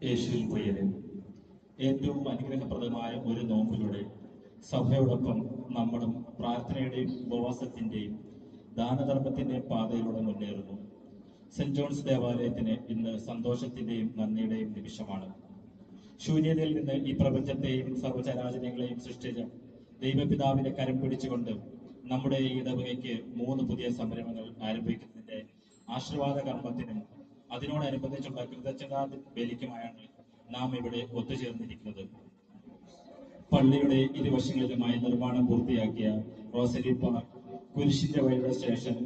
യേശുവിൻ പ്രിയരെ, ഏറ്റവും അനുഗ്രഹപ്രദമായ ഒരു നോമ്പിലൂടെ സഭയോടൊപ്പം നമ്മളും പ്രാർത്ഥനയുടെയും ഉപവാസത്തിന്റെയും ദാനധർമ്മത്തിന്റെയും പാതയിലൂടെ മുന്നേറുന്നു. സെന്റ് ജോൺസ് ദേവാലയത്തിന് ഇന്ന് സന്തോഷത്തിന്റെയും നന്ദിയുടെയും നിമിഷമാണ്. ശൂന്യതയിൽ നിന്ന് ഈ പ്രപഞ്ചത്തെയും സർവചരാചരങ്ങളെയും സൃഷ്ടിച്ച ദൈവപിതാവിന്റെ കരം പിടിച്ചുകൊണ്ട് നമ്മുടെ ഈ ഇടവകയ്ക്ക് 3 പുതിയ സംരംഭങ്ങൾ ആരംഭിക്കുന്നതിന്റെ ആശീർവാദ കർമ്മത്തിനും അതിനോടനുബന്ധിച്ചുള്ള കൃതജ്ഞതാ ബലിക്കുമായാണ് നാം ഇവിടെ ഒത്തുചേർന്നിരിക്കുന്നത്. പള്ളിയുടെ ഇരുവശങ്ങളിലുമായി നിർമ്മാണം പൂർത്തിയാക്കിയ റോസരി പാർക്ക്, കുരിശിന്റെ വഴിയുടെ സ്റ്റേഷൻ,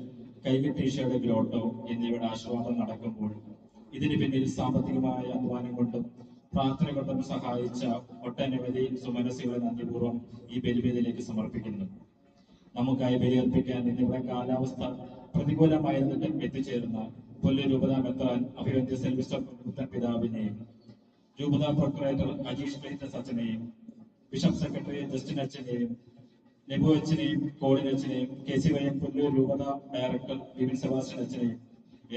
കൈകെട്ടീശയുടെ ഗ്രോട്ടോ എന്നിവയുടെ ആശീർവാദം നടക്കുമ്പോൾ ഇതിനു പിന്നിൽ സാമ്പത്തികമായ അധ്വാനം കൊണ്ടും പ്രാർത്ഥന കൊണ്ടും സഹായിച്ച ഒട്ടനവധി സുമനസ്സുകളെ നന്ദിപൂർവ്വം ഈ ബലിവേദിയിലേക്ക് സമർപ്പിക്കുന്നു. നമുക്കായി ബലിയർപ്പിക്കാൻ ഇന്നിവിടെ കാലാവസ്ഥ പ്രതികൂലമായിരുന്നിട്ടും എത്തിച്ചേർന്ന പുല്ലൂർ രൂപതാ മെത്രാൻ അഭിവന്ദ്യ സെൽവിസ്റ്റർ പുത്തൻ പിതാവിനെയും, രൂപതാ പ്രൊക്ടറേറ്റർ അജീഷ് ക്ലീറ്റസ് അച്ഛനെയും, ബിഷപ്പ് സെക്രട്ടറി ജസ്റ്റിൻ അച്ഛനെയും, നെബു അച്ഛനെയും, കോളിൻ അച്ഛനെയും, KCYM പുല്ലൂർ രൂപതാ ഡയറക്ടർ വിപിൻ സെബാസ്റ്റ്യൻ അച്ഛനെയും,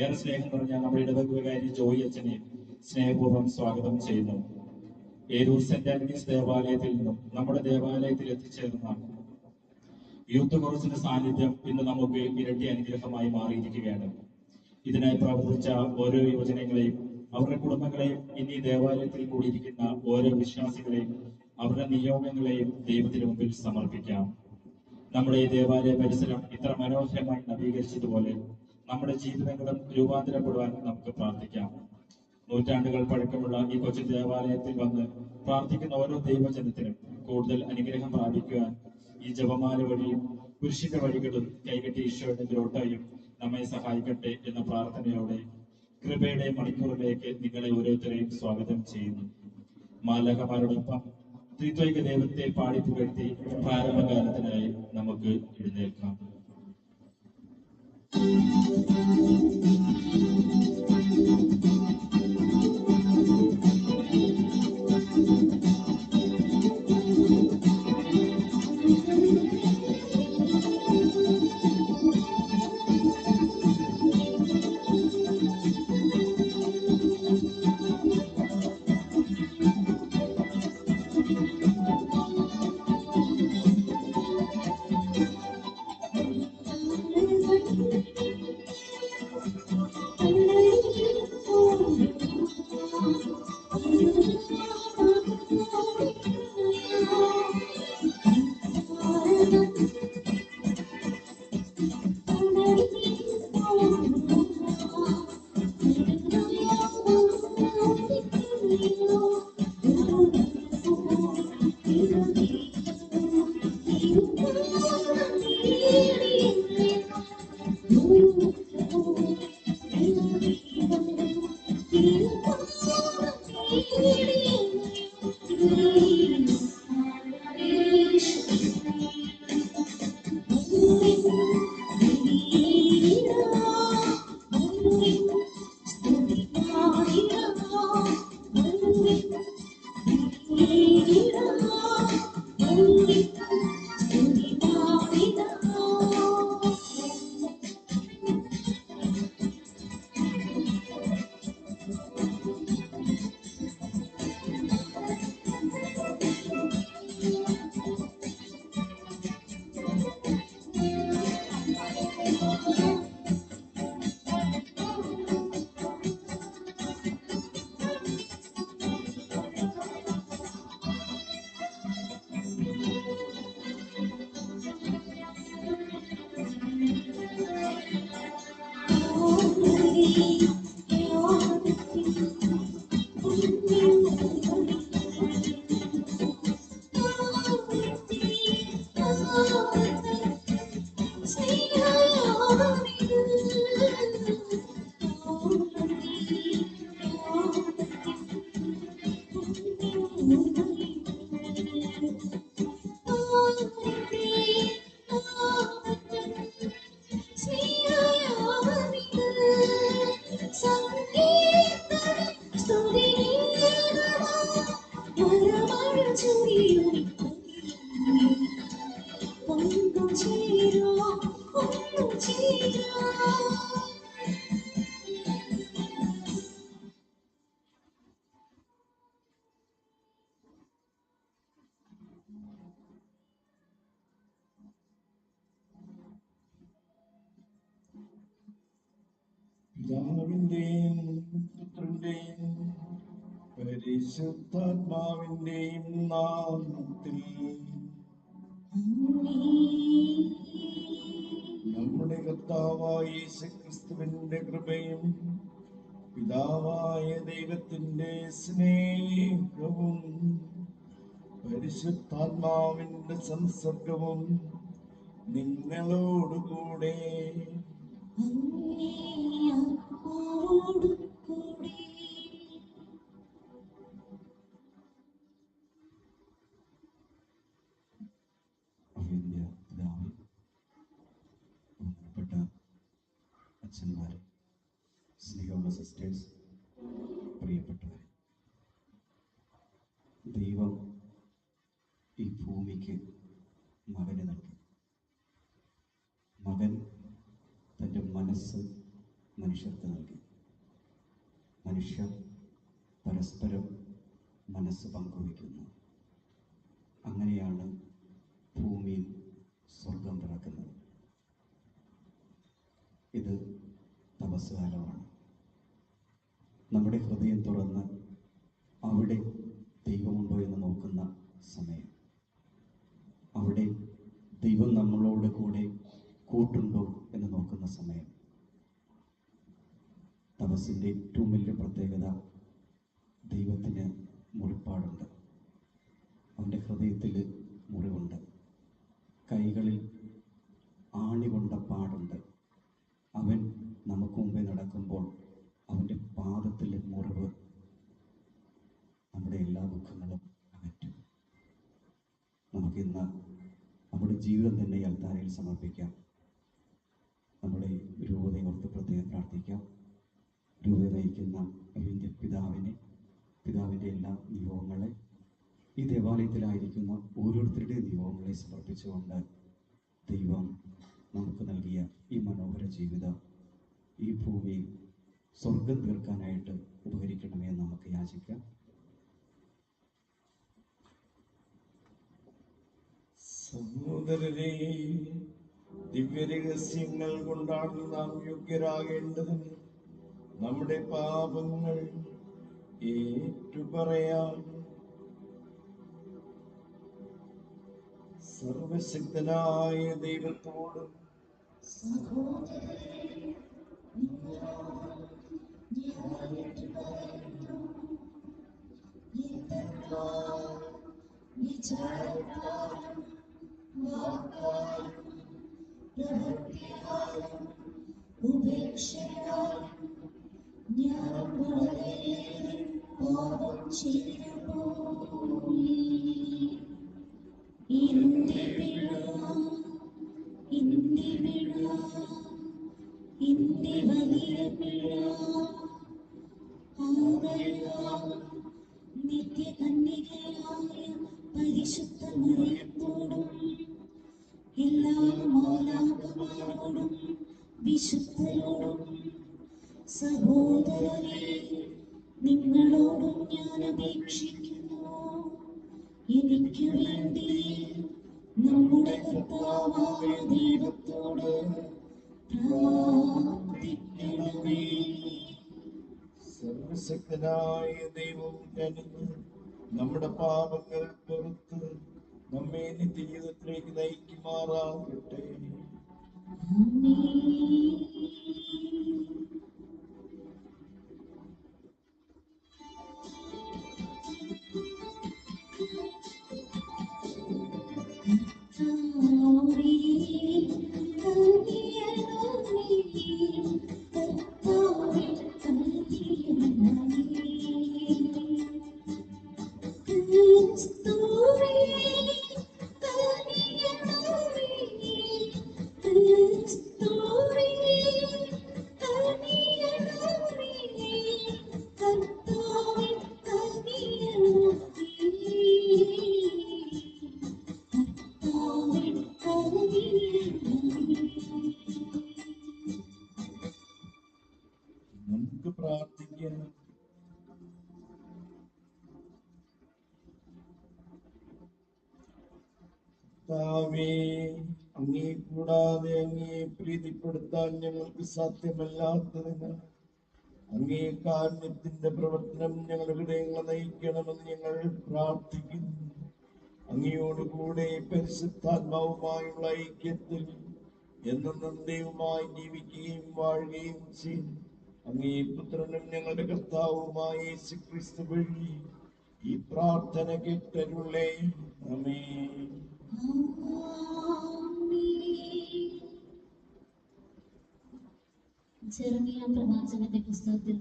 ഏറെ സ്നേഹം നിറഞ്ഞ നമ്മുടെ ഇടവക വികാരി ജോയി അച്ഛനെയും സ്നേഹപൂർവ്വം സ്വാഗതം ചെയ്യുന്നു. ഏരൂർ സെന്റ് ആന്റണീസ് ദേവാലയത്തിൽ നിന്നും നമ്മുടെ ദേവാലയത്തിൽ എത്തിച്ചേർന്ന യൂത്ത് കോൺഗ്രസിന്റെ സാന്നിധ്യം ഇന്ന് നമുക്ക് ഇരട്ടി അനുഗ്രഹമായി മാറിയിരിക്കുകയാണ്. ഇതിനായി പ്രവർത്തിച്ച ഓരോ യുവജനങ്ങളെയും അവരുടെ കുടുംബങ്ങളെയും ഇനി ദേവാലയത്തിൽ കൂടിയിരിക്കുന്ന ഓരോ വിശ്വാസികളെയും അവരുടെ നിയോഗങ്ങളെയും ദൈവത്തിന് മുമ്പിൽ സമർപ്പിക്കാം. നമ്മുടെ ഈ ദേവാലയ പരിസരം ഇത്ര മനോഹരമായി നവീകരിച്ചതുപോലെ നമ്മുടെ ജീവിതങ്ങളും രൂപാന്തരപ്പെടുവാൻ നമുക്ക് പ്രാർത്ഥിക്കാം. നൂറ്റാണ്ടുകൾ പഴക്കമുള്ള ഈ കൊച്ചു ദേവാലയത്തിൽ വന്ന് പ്രാർത്ഥിക്കുന്ന ഓരോ ദൈവജനത്തിനും കൂടുതൽ അനുഗ്രഹം പ്രാപിക്കുവാൻ ഈ ജപമാല വഴിയും കുരിശിന്റെ വഴികളും കൈകെട്ടി ഈശോയുടെ ഗ്രോട്ടായും നമ്മെ സഹായിക്കട്ടെ എന്ന പ്രാർത്ഥനയോടെ കൃപയുടെ മണിക്കൂറിലേക്ക് നിങ്ങളെ ഓരോരുത്തരെയും സ്വാഗതം ചെയ്യുന്നു. മാലാഖമാരോടൊപ്പം ത്രിത്വൈക ദൈവത്തെ പാടിപ്പുകഴ്ത്തി പ്രാരംഭകാലത്തിനായി നമുക്ക് എഴുന്നേൽക്കാം. പിതാവിന്റെയും പുത്രന്റെയും പരിശുദ്ധാത്മാവിന്റെയും നാമത്തിൽ നമ്മുടെ കർത്താവായ യേശുക്രിസ്തുവിന്റെ കൃപയും പിതാവായ ദൈവത്തിന്റെ സ്നേഹവും പരിശുദ്ധാത്മാവിന്റെ സംസർഗവും നിങ്ങളോടുകൂടെ ബഹുമാനപ്പെട്ട അച്ഛന്മാരെ, സ്നേഹമുള്ള സിസ്റ്റേഴ്സ്, പ്രിയപ്പെട്ടവരെ, ദൈവം ഈ ഭൂമിക്ക് മകനെ നൽകി. മകൻ തൻ്റെ മനസ്സ് മനുഷ്യർക്ക് നൽകി. മനുഷ്യർ പരസ്പരം മനസ്സ് പങ്കുവയ്ക്കുന്നു. അങ്ങനെയാണ് ഭൂമിയിൽ സ്വർഗം തുറക്കുന്നത്. ഇത് തപസ്സുകാലമാണ്. നമ്മുടെ ഹൃദയം തുറന്ന് അവിടെ ദൈവമുണ്ടോ എന്ന് നോക്കുന്ന സമയം, അവിടെ ദൈവം നമ്മളോട് കൂടെ കൂട്ടുണ്ടോ എന്ന് നോക്കുന്ന സമയം. തപസ്സിൻ്റെ ഏറ്റവും വലിയ പ്രത്യേകത, ദൈവത്തിന് മുറിപ്പാടുണ്ട്. അവൻ്റെ ഹൃദയത്തിൽ മുറിവുണ്ട്, കൈകളിൽ ആണി കൊണ്ട പാടുണ്ട്. അവൻ നമുക്ക് മുമ്പേ നടക്കുമ്പോൾ അവൻ്റെ പാദത്തിൽ മുറിവ് നമ്മുടെ എല്ലാ ദുഃഖങ്ങളും അകറ്റും. നമുക്കിന്ന് നമ്മുടെ ജീവിതം തന്നെ അൽത്താരയിൽ സമർപ്പിക്കാം. നമ്മുടെ രൂപതയെ ഓർത്ത് പ്രത്യേകം പ്രാർത്ഥിക്കാം. രൂപത നയിക്കുന്ന അഭിവന്ദ്യ പിതാവിൻ്റെ എല്ലാ നിയോഗങ്ങളെ, ഈ ദേവാലയത്തിലായിരിക്കുന്ന ഓരോരുത്തരുടെയും നിയോഗങ്ങളെ സമർപ്പിച്ചുകൊണ്ട് ദൈവം നമുക്ക് നൽകിയ ഈ മനോഹര ജീവിതം ഈ ഭൂമിയിൽ സ്വർഗം തീർക്കാനായിട്ട് ഉപകരിക്കണമേ എന്ന് നമുക്ക് യാചിക്കാം. സഹോദരരെ, ദിവ്യരഹസ്യങ്ങൾ കൊണ്ടാണ് നാം യോഗ്യരാകേണ്ടത്. നമ്മുടെ പാപങ്ങൾ ഏറ്റുപറയാം. സർവശക്തനായ ദൈവത്തോട് നിത്യകന്യകയായ പരിശുദ്ധ മറിയത്തോടും എല്ലാ മാലാഖമാരോടും വിശുദ്ധരോടും സഹോദരരെ നിങ്ങളോടും ഞാൻ അപേക്ഷിക്കുന്നു, എനിക്ക് വേണ്ടി നമ്മുടെ കർത്താവായ ദൈവത്തോട് പ്രാർത്ഥിക്കണമേ. സർവശക്തനായ ദൈവം കനിഞ്ഞ് നമ്മുടെ പാപങ്ങൾ പുറത്ത് നമ്മെ നിത്യജീവിതത്തിലേക്ക് നയിക്കുമാറാകട്ടെ. നമുക്ക് പ്രാർത്ഥിക്കാം. കർത്താവേ, അങ്ങേ കൂടാതെ അങ്ങേ പ്രീതിപ്പെടുത്താൻ ഞങ്ങൾക്ക് സാധ്യമല്ലാത്തതിന് അങ്ങേ കാരുണ്യത്തിന്റെ പ്രവർത്തനം ഞങ്ങളുടെ ഹൃദയങ്ങളെ നയിക്കണമെന്ന് ഞങ്ങൾ പ്രാർത്ഥിക്കുന്നു. അങ്ങയോടുകൂടെ പരിശുദ്ധാത്മാവുമായുള്ള ഐക്യത്തിൽ എന്നും ദൈവമായി ജീവിക്കുകയും വാഴുകയും ചെയ്യും അങ്ങേ പുത്രനും ഞങ്ങളുടെ കർത്താവുമായ യേശുക്രിസ്തു വഴി ഈ പ്രാർത്ഥന കേട്ടരുളേ. ആമേൻ. ജെറമിയ പ്രവാചകന്റെ പുസ്തകത്തിൽ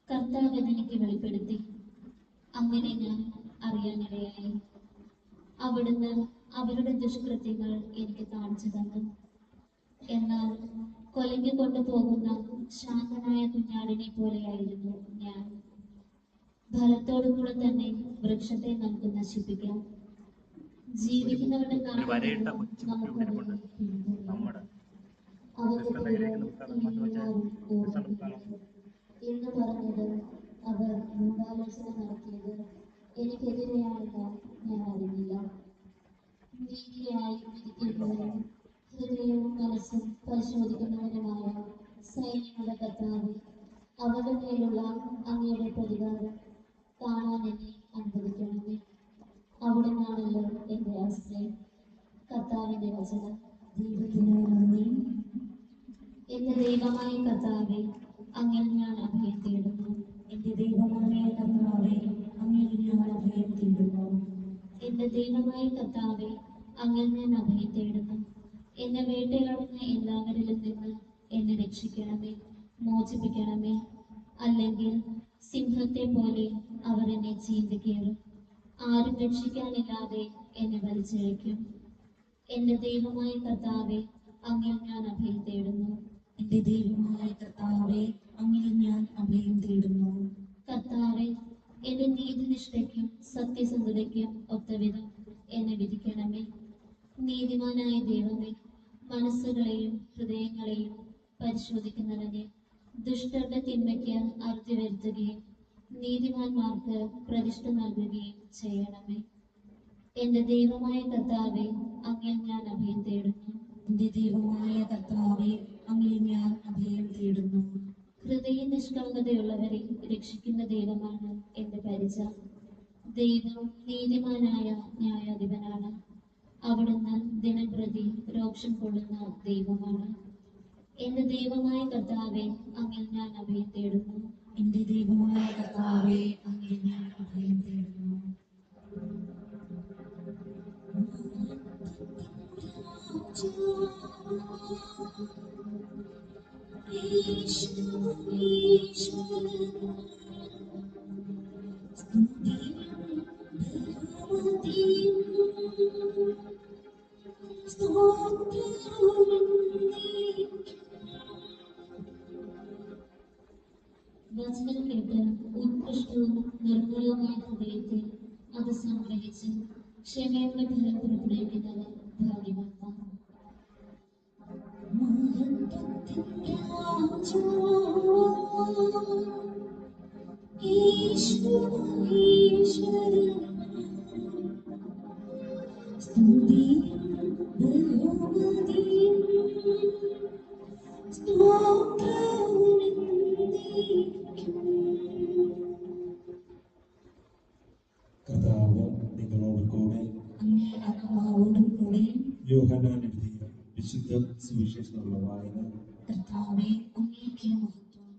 കർത്താവ് എനിക്ക് വെളിപ്പെടുത്തി, അങ്ങനെ ഞാൻ അറിയാനിടയായി. അവിടുന്ന് അവരുടെ ദുഷ്കൃത്യങ്ങൾ എനിക്ക് കാണിച്ചു തന്നു. എന്നാൽ കൊലയ്ക്ക് കൊണ്ടുപോകുന്ന ശാന്തനായ കുഞ്ഞാടിനെ പോലെയായിരുന്നു ഞാൻ. ഫലത്തോടു കൂടെ തന്നെ വൃക്ഷത്തെ നമുക്ക് നശിപ്പിക്കാം. ജീവിക്കുന്നവരുടെ കാര്യം നമുക്കറിയാം. അവന്റെ ദൂരം എല്ലാവരും ഓർമ്മിക്കുന്നു എന്ന് പറഞ്ഞത് അവർ ഗൂഢാലോചന നടത്തിയത് എനിക്കെതിരെയാണെന്ന് ഞാൻ അറിഞ്ഞില്ല. നീതിയായി വിധിക്കുന്നവരും ഹൃദയവും മനസ്സും പരിശോധിക്കുന്നവരുമായ സൈന്യങ്ങളുടെ കർത്താവ്, അവരുടെ മേലുള്ള അങ്ങയുടെ പ്രതികാരം കാണാൻ എന്നെ അനുവദിക്കണമേ. അവിടുന്നാണല്ലോ എൻ്റെ ആശ്രയം. കർത്താവിൻ്റെ വചനം. ദൈവത്തിന് നന്ദി. എന്റെ ദൈവമായ കർത്താവെ, അങ്ങിൽ ഞാൻ അഭയം തേടുന്നു. എന്റെ ദൈവമായ കർത്താവെ, അങ്ങിൽ ഞാൻ അഭയം തേടുന്നു. എന്റെ ദൈവമായ കർത്താവെ, അങ്ങിൽ ഞാൻ അഭയം തേടുന്നു. എന്നെ വേട്ടയാടുന്ന എല്ലാവരിലും നിന്ന് എന്നെ രക്ഷിക്കണമേ, മോചിപ്പിക്കണമേ. അല്ലെങ്കിൽ സിംഹത്തെ പോലെ അവർ എന്നെ ചീന്തിക്കേറും. ആരും രക്ഷിക്കാനില്ലാതെ എന്നെ വലിച്ചിഴയ്ക്കും. എന്റെ ദൈവമായ കർത്താവെ, അങ്ങിൽ ഞാൻ അഭയം തേടുന്നു. എന്റെ ദൈവമായ കർത്താവെ, അങ്ങിൽ ഞാൻ അഭയം തേടുന്നു. കർത്താവെ, എന്റെ നീതിനിഷ്ഠയ്ക്കും സത്യസന്ധതയ്ക്കും ഒത്തവിധം എന്നെ വിധിക്കണമേ. നീതിമാനായ ദൈവമേ, മനസ്സുകളെയും ഹൃദയങ്ങളെയും പരിശോധിക്കുന്നവനെ, ദുഷ്ടരുടെ തിന്മയ്ക്ക് അറുതി വരുത്തുകയും നീതിമാന്മാർക്ക് പ്രതിഷ്ഠ നൽകുകയും ചെയ്യണമേ. എന്റെ ദൈവമായ കർത്താവെ, അങ്ങിൽ ഞാൻ അഭയം തേടുന്നു. എന്റെ ദൈവമായ കർത്താവെ, അങ്ങിൽ ഞാൻ അഭയം തേടുന്നു. ഹൃദയ നിഷ്കളങ്കതയുള്ളവരെ രക്ഷിക്കുന്ന ദൈവമാണ് എന്റെ പരിച. ദൈവം നീതിമാനായ ന്യായാധിപനാണ്. അവിടുന്ന് ദിനംപ്രതി രോക്ഷം കൊള്ളുന്ന ദൈവമാണ്. എന്റെ ദൈവമായ കർത്താവെ, അങ്ങിൽ ഞാൻ അഭയം തേടുന്നു. എന്റെ ദൈവമായ കർത്താവെ, അങ്ങിൽ ഞാൻ അഭയം തേടുന്നു. വചനം കേട്ട് ഉത്കൃഷ്ടവും നിർമ്മലവുമായ ഹൃദയത്തിൽ അത് സംഗ്രഹിച്ച് ക്ഷമയുടെ ഫലം പുറപ്പെടുവിക്കുന്നവർ ഭാഗ്യവാന്മാർ. കർത്താവ് നിങ്ങളോട് കൂടെ. യോഹന്നാൻ എഴുതിയ വിശുദ്ധ സുവിശേഷമുള്ള വായന. കർത്താവേ, അങ്ങേക്ക് മഹത്വം.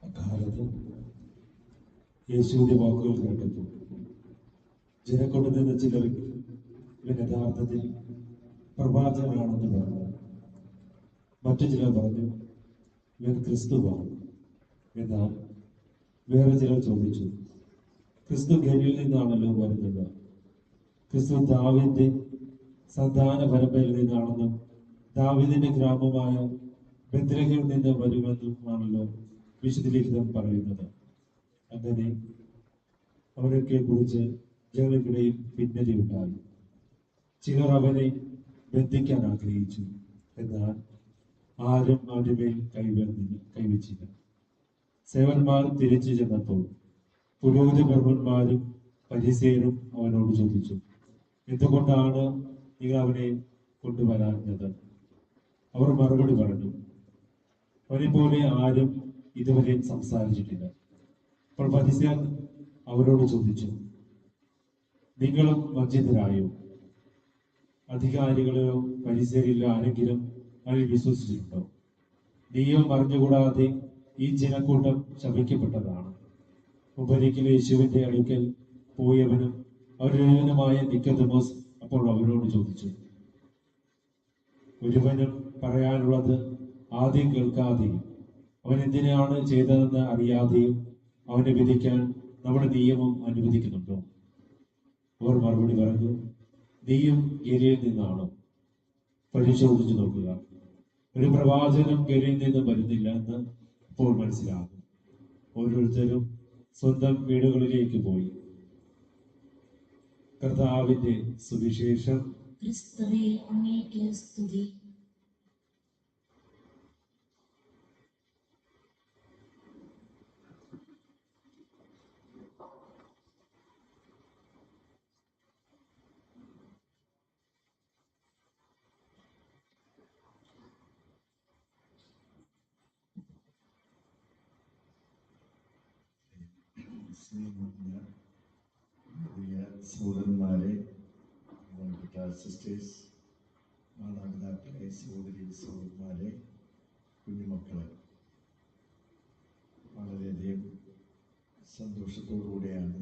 അക്കാലത്ത് യേശുവിന്റെ വാക്കുകൾ കേട്ടപ്പോൾ ജനക്കൂട്ടത്തിൽ നിന്ന് ചിലർ ഇവൻ യഥാർത്ഥത്തിൽ പ്രവാചകനാണെന്ന് പറഞ്ഞു. മറ്റു ചിലർ പറഞ്ഞു ഇവൻ ക്രിസ്തുവാണ്. എന്നാൽ വേറെ ചിലർ ചോദിച്ചു, ക്രിസ്തു ഗലീലയിൽ നിന്നാണല്ലോ വരുന്നത്. ക്രിസ്തു ദാവീദിന്റെ സന്താന പരമ്പരയിൽ നിന്നാണെന്നും ദാവീദിന്റെ ഗ്രാമമായ ബെത്ലഹേമിൽ നിന്ന് വരുമെന്നുമാണല്ലോ വിശുദ്ധ ലിഖിതം പറയുന്നത്. അങ്ങനെ അവരൊക്കെ കുറിച്ച് ജനങ്ങൾക്കിടയിൽ ഭിന്നത ഉണ്ടായി. ചിലർ അവനെ ബന്ധിക്കാൻ ആഗ്രഹിച്ചു. എന്നാൽ ആരും അവന്റെ മേൽ കൈവച്ചില്ല. സേവന്മാർ തിരിച്ചു ചെന്നപ്പോൾ പുരോഹിത പ്രഭുന്മാരും പരിസേരും അവനോട് ചോദിച്ചു, എന്തുകൊണ്ടാണ് നിങ്ങൾ അവനെ കൊണ്ടുവരാഞ്ഞത്? അവർ മറുപടി പറഞ്ഞു, അവനെ പോലെ ആരും ഇതുവരെ സംസാരിച്ചിട്ടില്ല. അപ്പോൾ പരിസേർ അവരോട് ചോദിച്ചു, നിങ്ങളും വഞ്ചിതരായോ? അധികാരികളെയോ പരിസേരിലോ ആരെങ്കിലും അവരിൽ വിശ്വസിച്ചിട്ടുണ്ടോ? നീയും അറിഞ്ഞുകൂടാതെ ഈ ജനക്കൂട്ടം ശപിക്കപ്പെട്ടതാണ്. ഉപരിക്കൽ യേശുവിന്റെ അടുക്കൽ പോയവനും അവരൊരുവനുമായ നിക്കോദെമോസ് അപ്പോൾ അവരോട് ചോദിച്ചു, ഒരുവനും പറയാനുള്ളത് ആദ്യം കേൾക്കാതെയും അവൻ എന്തിനാണ് ചെയ്തതെന്ന് അറിയാതെയും അവനെ വിധിക്കാൻ നമ്മുടെ നിയമം അനുവദിക്കുന്നുണ്ടോ? അവർ മറുപടി പറഞ്ഞു, നീയും ഗലീലയിൽ നിന്നാണോ? പരിശോധിച്ചു നോക്കുക. ഒരു പ്രവാചകനും ഗലീലയിൽ നിന്ന് വരുന്നില്ല എന്ന് ഇപ്പോൾ മനസ്സിലാകും. ഓരോരുത്തരും സ്വന്തം വീടുകളിലേക്ക് പോയി. കർത്താവിന്റെ സുവിശേഷം. ക്രിസ്തുവേ, അങ്ങേക്ക് സ്തുതി. സ്നേഹമുള്ള വലിയ സഹോദരന്മാരെ, ബഹുമാനപ്പെട്ട സിസ്റ്റേഴ്സ്, മാതാപിതാക്കളെ, സഹോദരി സഹോദരന്മാരെ, കുഞ്ഞുമക്കളെ, വളരെയധികം സന്തോഷത്തോടുകൂടിയാണ്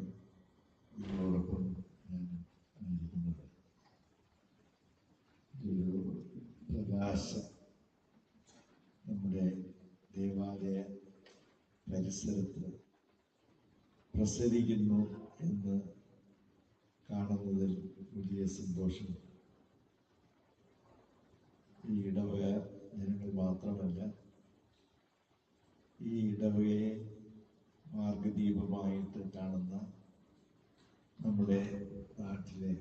നിങ്ങളോടൊപ്പം ഞാൻ ആയിരിക്കുന്നത്. ഒരു പ്രകാശം നമ്മുടെ ദേവാലയ പരിസരത്ത് പ്രസരിക്കുന്നു എന്ന് കാണുന്നതിൽ വലിയ സന്തോഷം. ഈ ഇടവക ജനങ്ങൾ മാത്രമല്ല, ഈ ഇടവകയെ മാർഗദീപമായിട്ട് കാണുന്ന നമ്മുടെ നാട്ടിലെ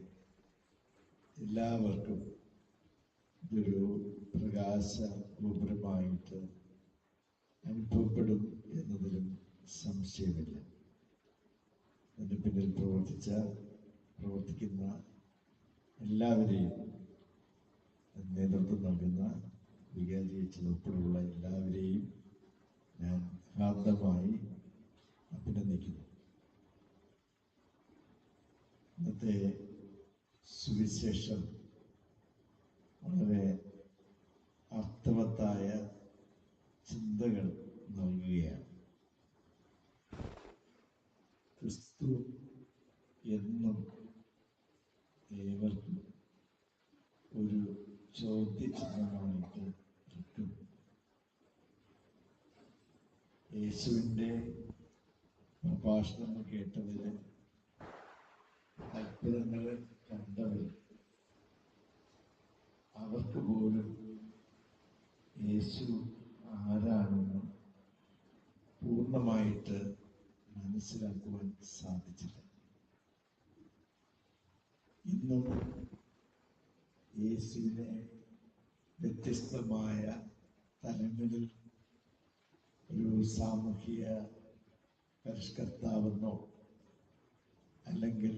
എല്ലാവർക്കും ഇതൊരു പ്രകാശ ഗോപുരമായിട്ട് അനുഭവപ്പെടും എന്നതിലും സംശയമില്ല. അതിന് പിന്നിൽ പ്രവർത്തിക്കുന്ന എല്ലാവരെയും, നേതൃത്വം നൽകുന്ന വികാരിയച്ഛൻ ഉൾപ്പെടെയുള്ള എല്ലാവരെയും ഞാൻ ഹാർദമായി അഭിനന്ദിക്കുന്നു. ഇന്നത്തെ സുവിശേഷം വളരെ അർത്ഥവത്തായ ചിന്തകൾ നൽകുകയാണ്. ക്രിസ്തു എന്നും ഏവർക്കും ഒരു ചോദ്യചിഹ്നമായിട്ട് നിൽക്കും. യേശുവിൻ്റെ പ്രഭാഷണങ്ങൾ കേട്ടവര്, അത്ഭുതങ്ങൾ കണ്ടവർ, അവർക്ക് പോലും യേശു ആരാണെന്ന് പൂർണ്ണമായിട്ട് മനസ്സിലാക്കുവാൻ സാധിച്ചില്ല. ഇന്നും യേശുവിനെ വ്യത്യസ്തമായ തലങ്ങളിൽ ഒരു സാമൂഹിക പരിഷ്കർത്താവെന്നോ അല്ലെങ്കിൽ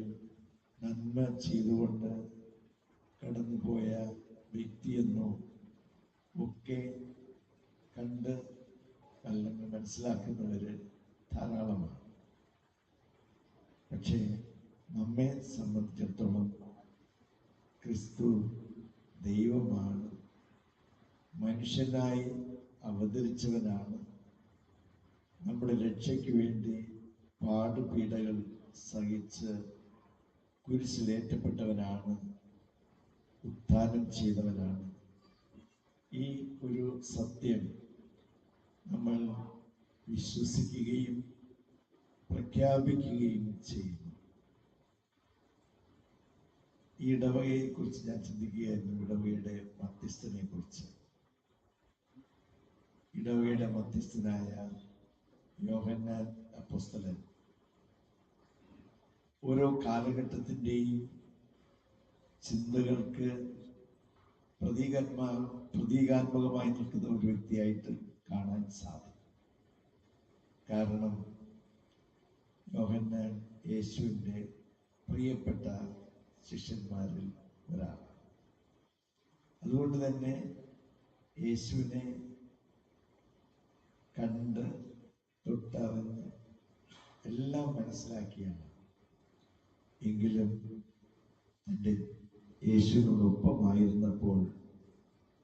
നന്മ ചെയ്തുകൊണ്ട് കടന്നുപോയ വ്യക്തിയെന്നോ ഒക്കെ കണ്ട് അല്ലെങ്കിൽ മനസ്സിലാക്കുന്നവര് ധാരാളമാണ്. പക്ഷേ നമ്മെ സംബന്ധിച്ചിടത്തോളം ക്രിസ്തു ദൈവമാണ്, മനുഷ്യനായി അവതരിച്ചവനാണ്, നമ്മുടെ രക്ഷയ്ക്ക് വേണ്ടി പാടുപീഡകൾ സഹിച്ച് കുരിശിലേറ്റപ്പെട്ടവനാണ്, ഉത്ഥാനം ചെയ്തവനാണ്. ഈ ഒരു സത്യം നമ്മൾ വിശ്വസിക്കുകയും പ്രഖ്യാപിക്കുകയും ചെയ്യുന്നു. ഈ ഇടവകയെ കുറിച്ച് ഞാൻ ചിന്തിക്കുകയായിരുന്നു, ഇടവകയുടെ മധ്യസ്ഥനെ കുറിച്ച്. ഇടവകയുടെ മധ്യസ്ഥനായ യോഹന്നാൻ അപ്പോസ്തലൻ ഓരോ കാലഘട്ടത്തിൻ്റെയും ചിന്തകൾക്ക് പ്രതീകാത്മകമായി നിൽക്കുന്ന ഒരു വ്യക്തിയായിട്ട് കാണാൻ സാധിക്കും. കാരണം യോഹന്നാൻ യേശുവിൻ്റെ പ്രിയപ്പെട്ട ശിഷ്യന്മാരിൽ ഒരാളാണ്. അതുകൊണ്ട് തന്നെ യേശുവിനെ കണ്ട് തൊട്ടറിഞ്ഞ് എല്ലാം മനസ്സിലാക്കിയാണ്. എങ്കിലും തൻ്റെ യേശുവിനോടൊപ്പമായിരുന്നപ്പോൾ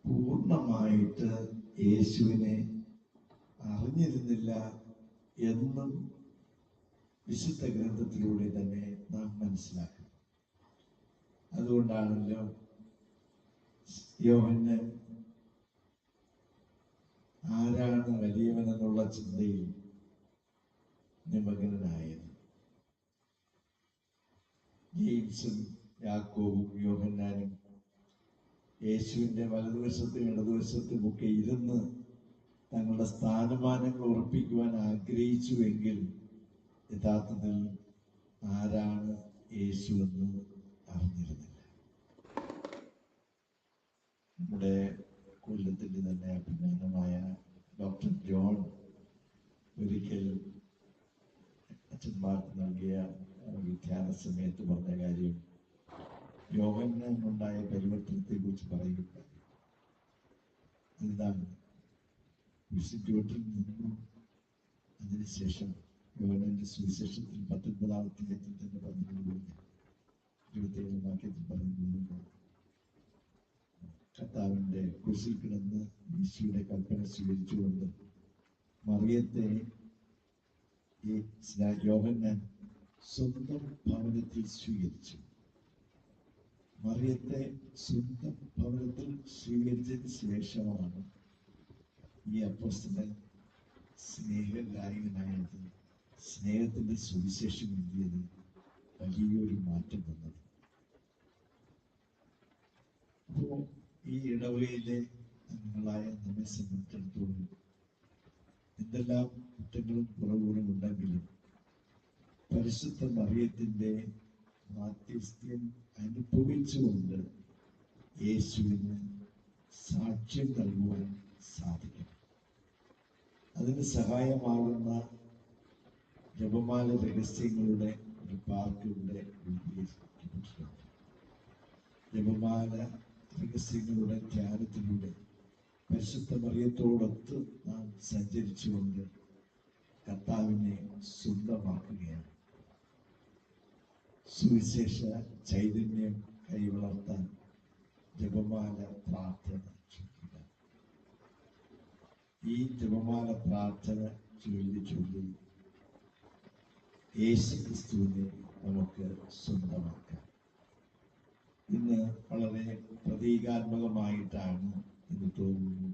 പൂർണ്ണമായിട്ട് യേശുവിനെ അറിഞ്ഞിരുന്നില്ല എന്നും വിശുദ്ധ ഗ്രന്ഥത്തിലൂടെ തന്നെ നാം മനസ്സിലാക്കും. അതുകൊണ്ടാണല്ലോ യോഹന്നാൻ ആരാണ് വലിയവനെന്നുള്ള ചിന്തയിൽ നിമഗ്നനായത്. ജെയിംസും യാക്കോബും യോഹന്നാനും യേശുവിൻ്റെ വലതുവശത്തും ഇടതുവശത്തും ഒക്കെ ഇരുന്ന് തങ്ങളുടെ സ്ഥാനമാനങ്ങൾ ഉറപ്പിക്കുവാൻ ആഗ്രഹിച്ചുവെങ്കിൽ യഥാർത്ഥത്തിൽ ആരാണ് യേശു എന്ന് അറിഞ്ഞിരുന്നില്ല. നമ്മുടെ കൊല്ലത്തിൻ്റെ തന്നെ അഭിമാനമായ ഡോക്ടർ ജോൺ ഒരിക്കൽ അച്ഛന്മാർക്ക് നൽകിയ ധ്യാന സമയത്ത് പറഞ്ഞ കാര്യം, യോഹന്നാനുണ്ടായ പരിവർത്തനത്തെ കുറിച്ച് പറയുക. എന്താണ്? ഇൻസ്റ്റിറ്റ്യൂട്ടിൽ നിന്നും അതിനുശേഷം യോഹന്നാന്റെ സുവിശേഷത്തിൽ 19-ാമത്തെ അധ്യായത്തിൽ തന്നെ പറഞ്ഞതുപോലെ 27 വാക്യത്തിൽ പറയുന്നത് കർത്താവിന്റെ കുരിശിൽ കിടന്ന് ഈശോയുടെ കൽപ്പന സ്വീകരിച്ചുകൊണ്ട് മറിയത്തെ യോഹന്നാൻ സ്വന്തം ഭവനത്തിൽ സ്വീകരിച്ചു. മറിയത്തെ സ്വന്തം ഭവനത്തിൽ സ്വീകരിച്ചതിന് ശേഷമാണ് ഈ അപ്പോസ്തലൻ സ്നേഹലായകനായത്, സ്നേഹത്തിന്റെ സുവിശേഷം എഴുതിയത്, വലിയൊരു മാറ്റം വന്നത്. അപ്പോ ഈ ഇടവകയിലെ അംഗങ്ങളായ നമ്മെ സംബന്ധിച്ചിടത്തോളം എന്തെല്ലാം കുറ്റങ്ങളും കുറവുകളും ഉണ്ടെങ്കിലും പരിശുദ്ധ മറിയത്തിന്റെ മാധ്യസ്ഥ്യം അനുഭവിച്ചുകൊണ്ട് യേശുവിന് സാക്ഷ്യം നൽകുവാൻ സാധിക്കണം. അതിന് സഹായമാകുന്ന ജപമാല രഹസ്യങ്ങളുടെ ഒരു പാർക്ക് ഇവിടെ രൂപീകരിക്കപ്പെട്ടിട്ടുണ്ട്. ജപമാല രഹസ്യങ്ങളുടെ ധ്യാനത്തിലൂടെ പരിശുദ്ധ മറിയത്തോടൊത്ത് നാം സഞ്ചരിച്ചുകൊണ്ട് കർത്താവിനെ സ്വന്തമാക്കുകയാണ്. സുവിശേഷ ചൈതന്യം കൈവളർത്താൻ ജപമാല പ്രാർത്ഥന ചൊല്ലുക. ഈ ജപമാല പ്രാർത്ഥന ചൊല്ലി യേശു ക്രിസ്തുവിനെ നമുക്ക് സ്വന്തമാക്കാം. ഇന്ന് വളരെ പ്രതീകാത്മകമായിട്ടാണ് എന്ന് തോന്നുന്നു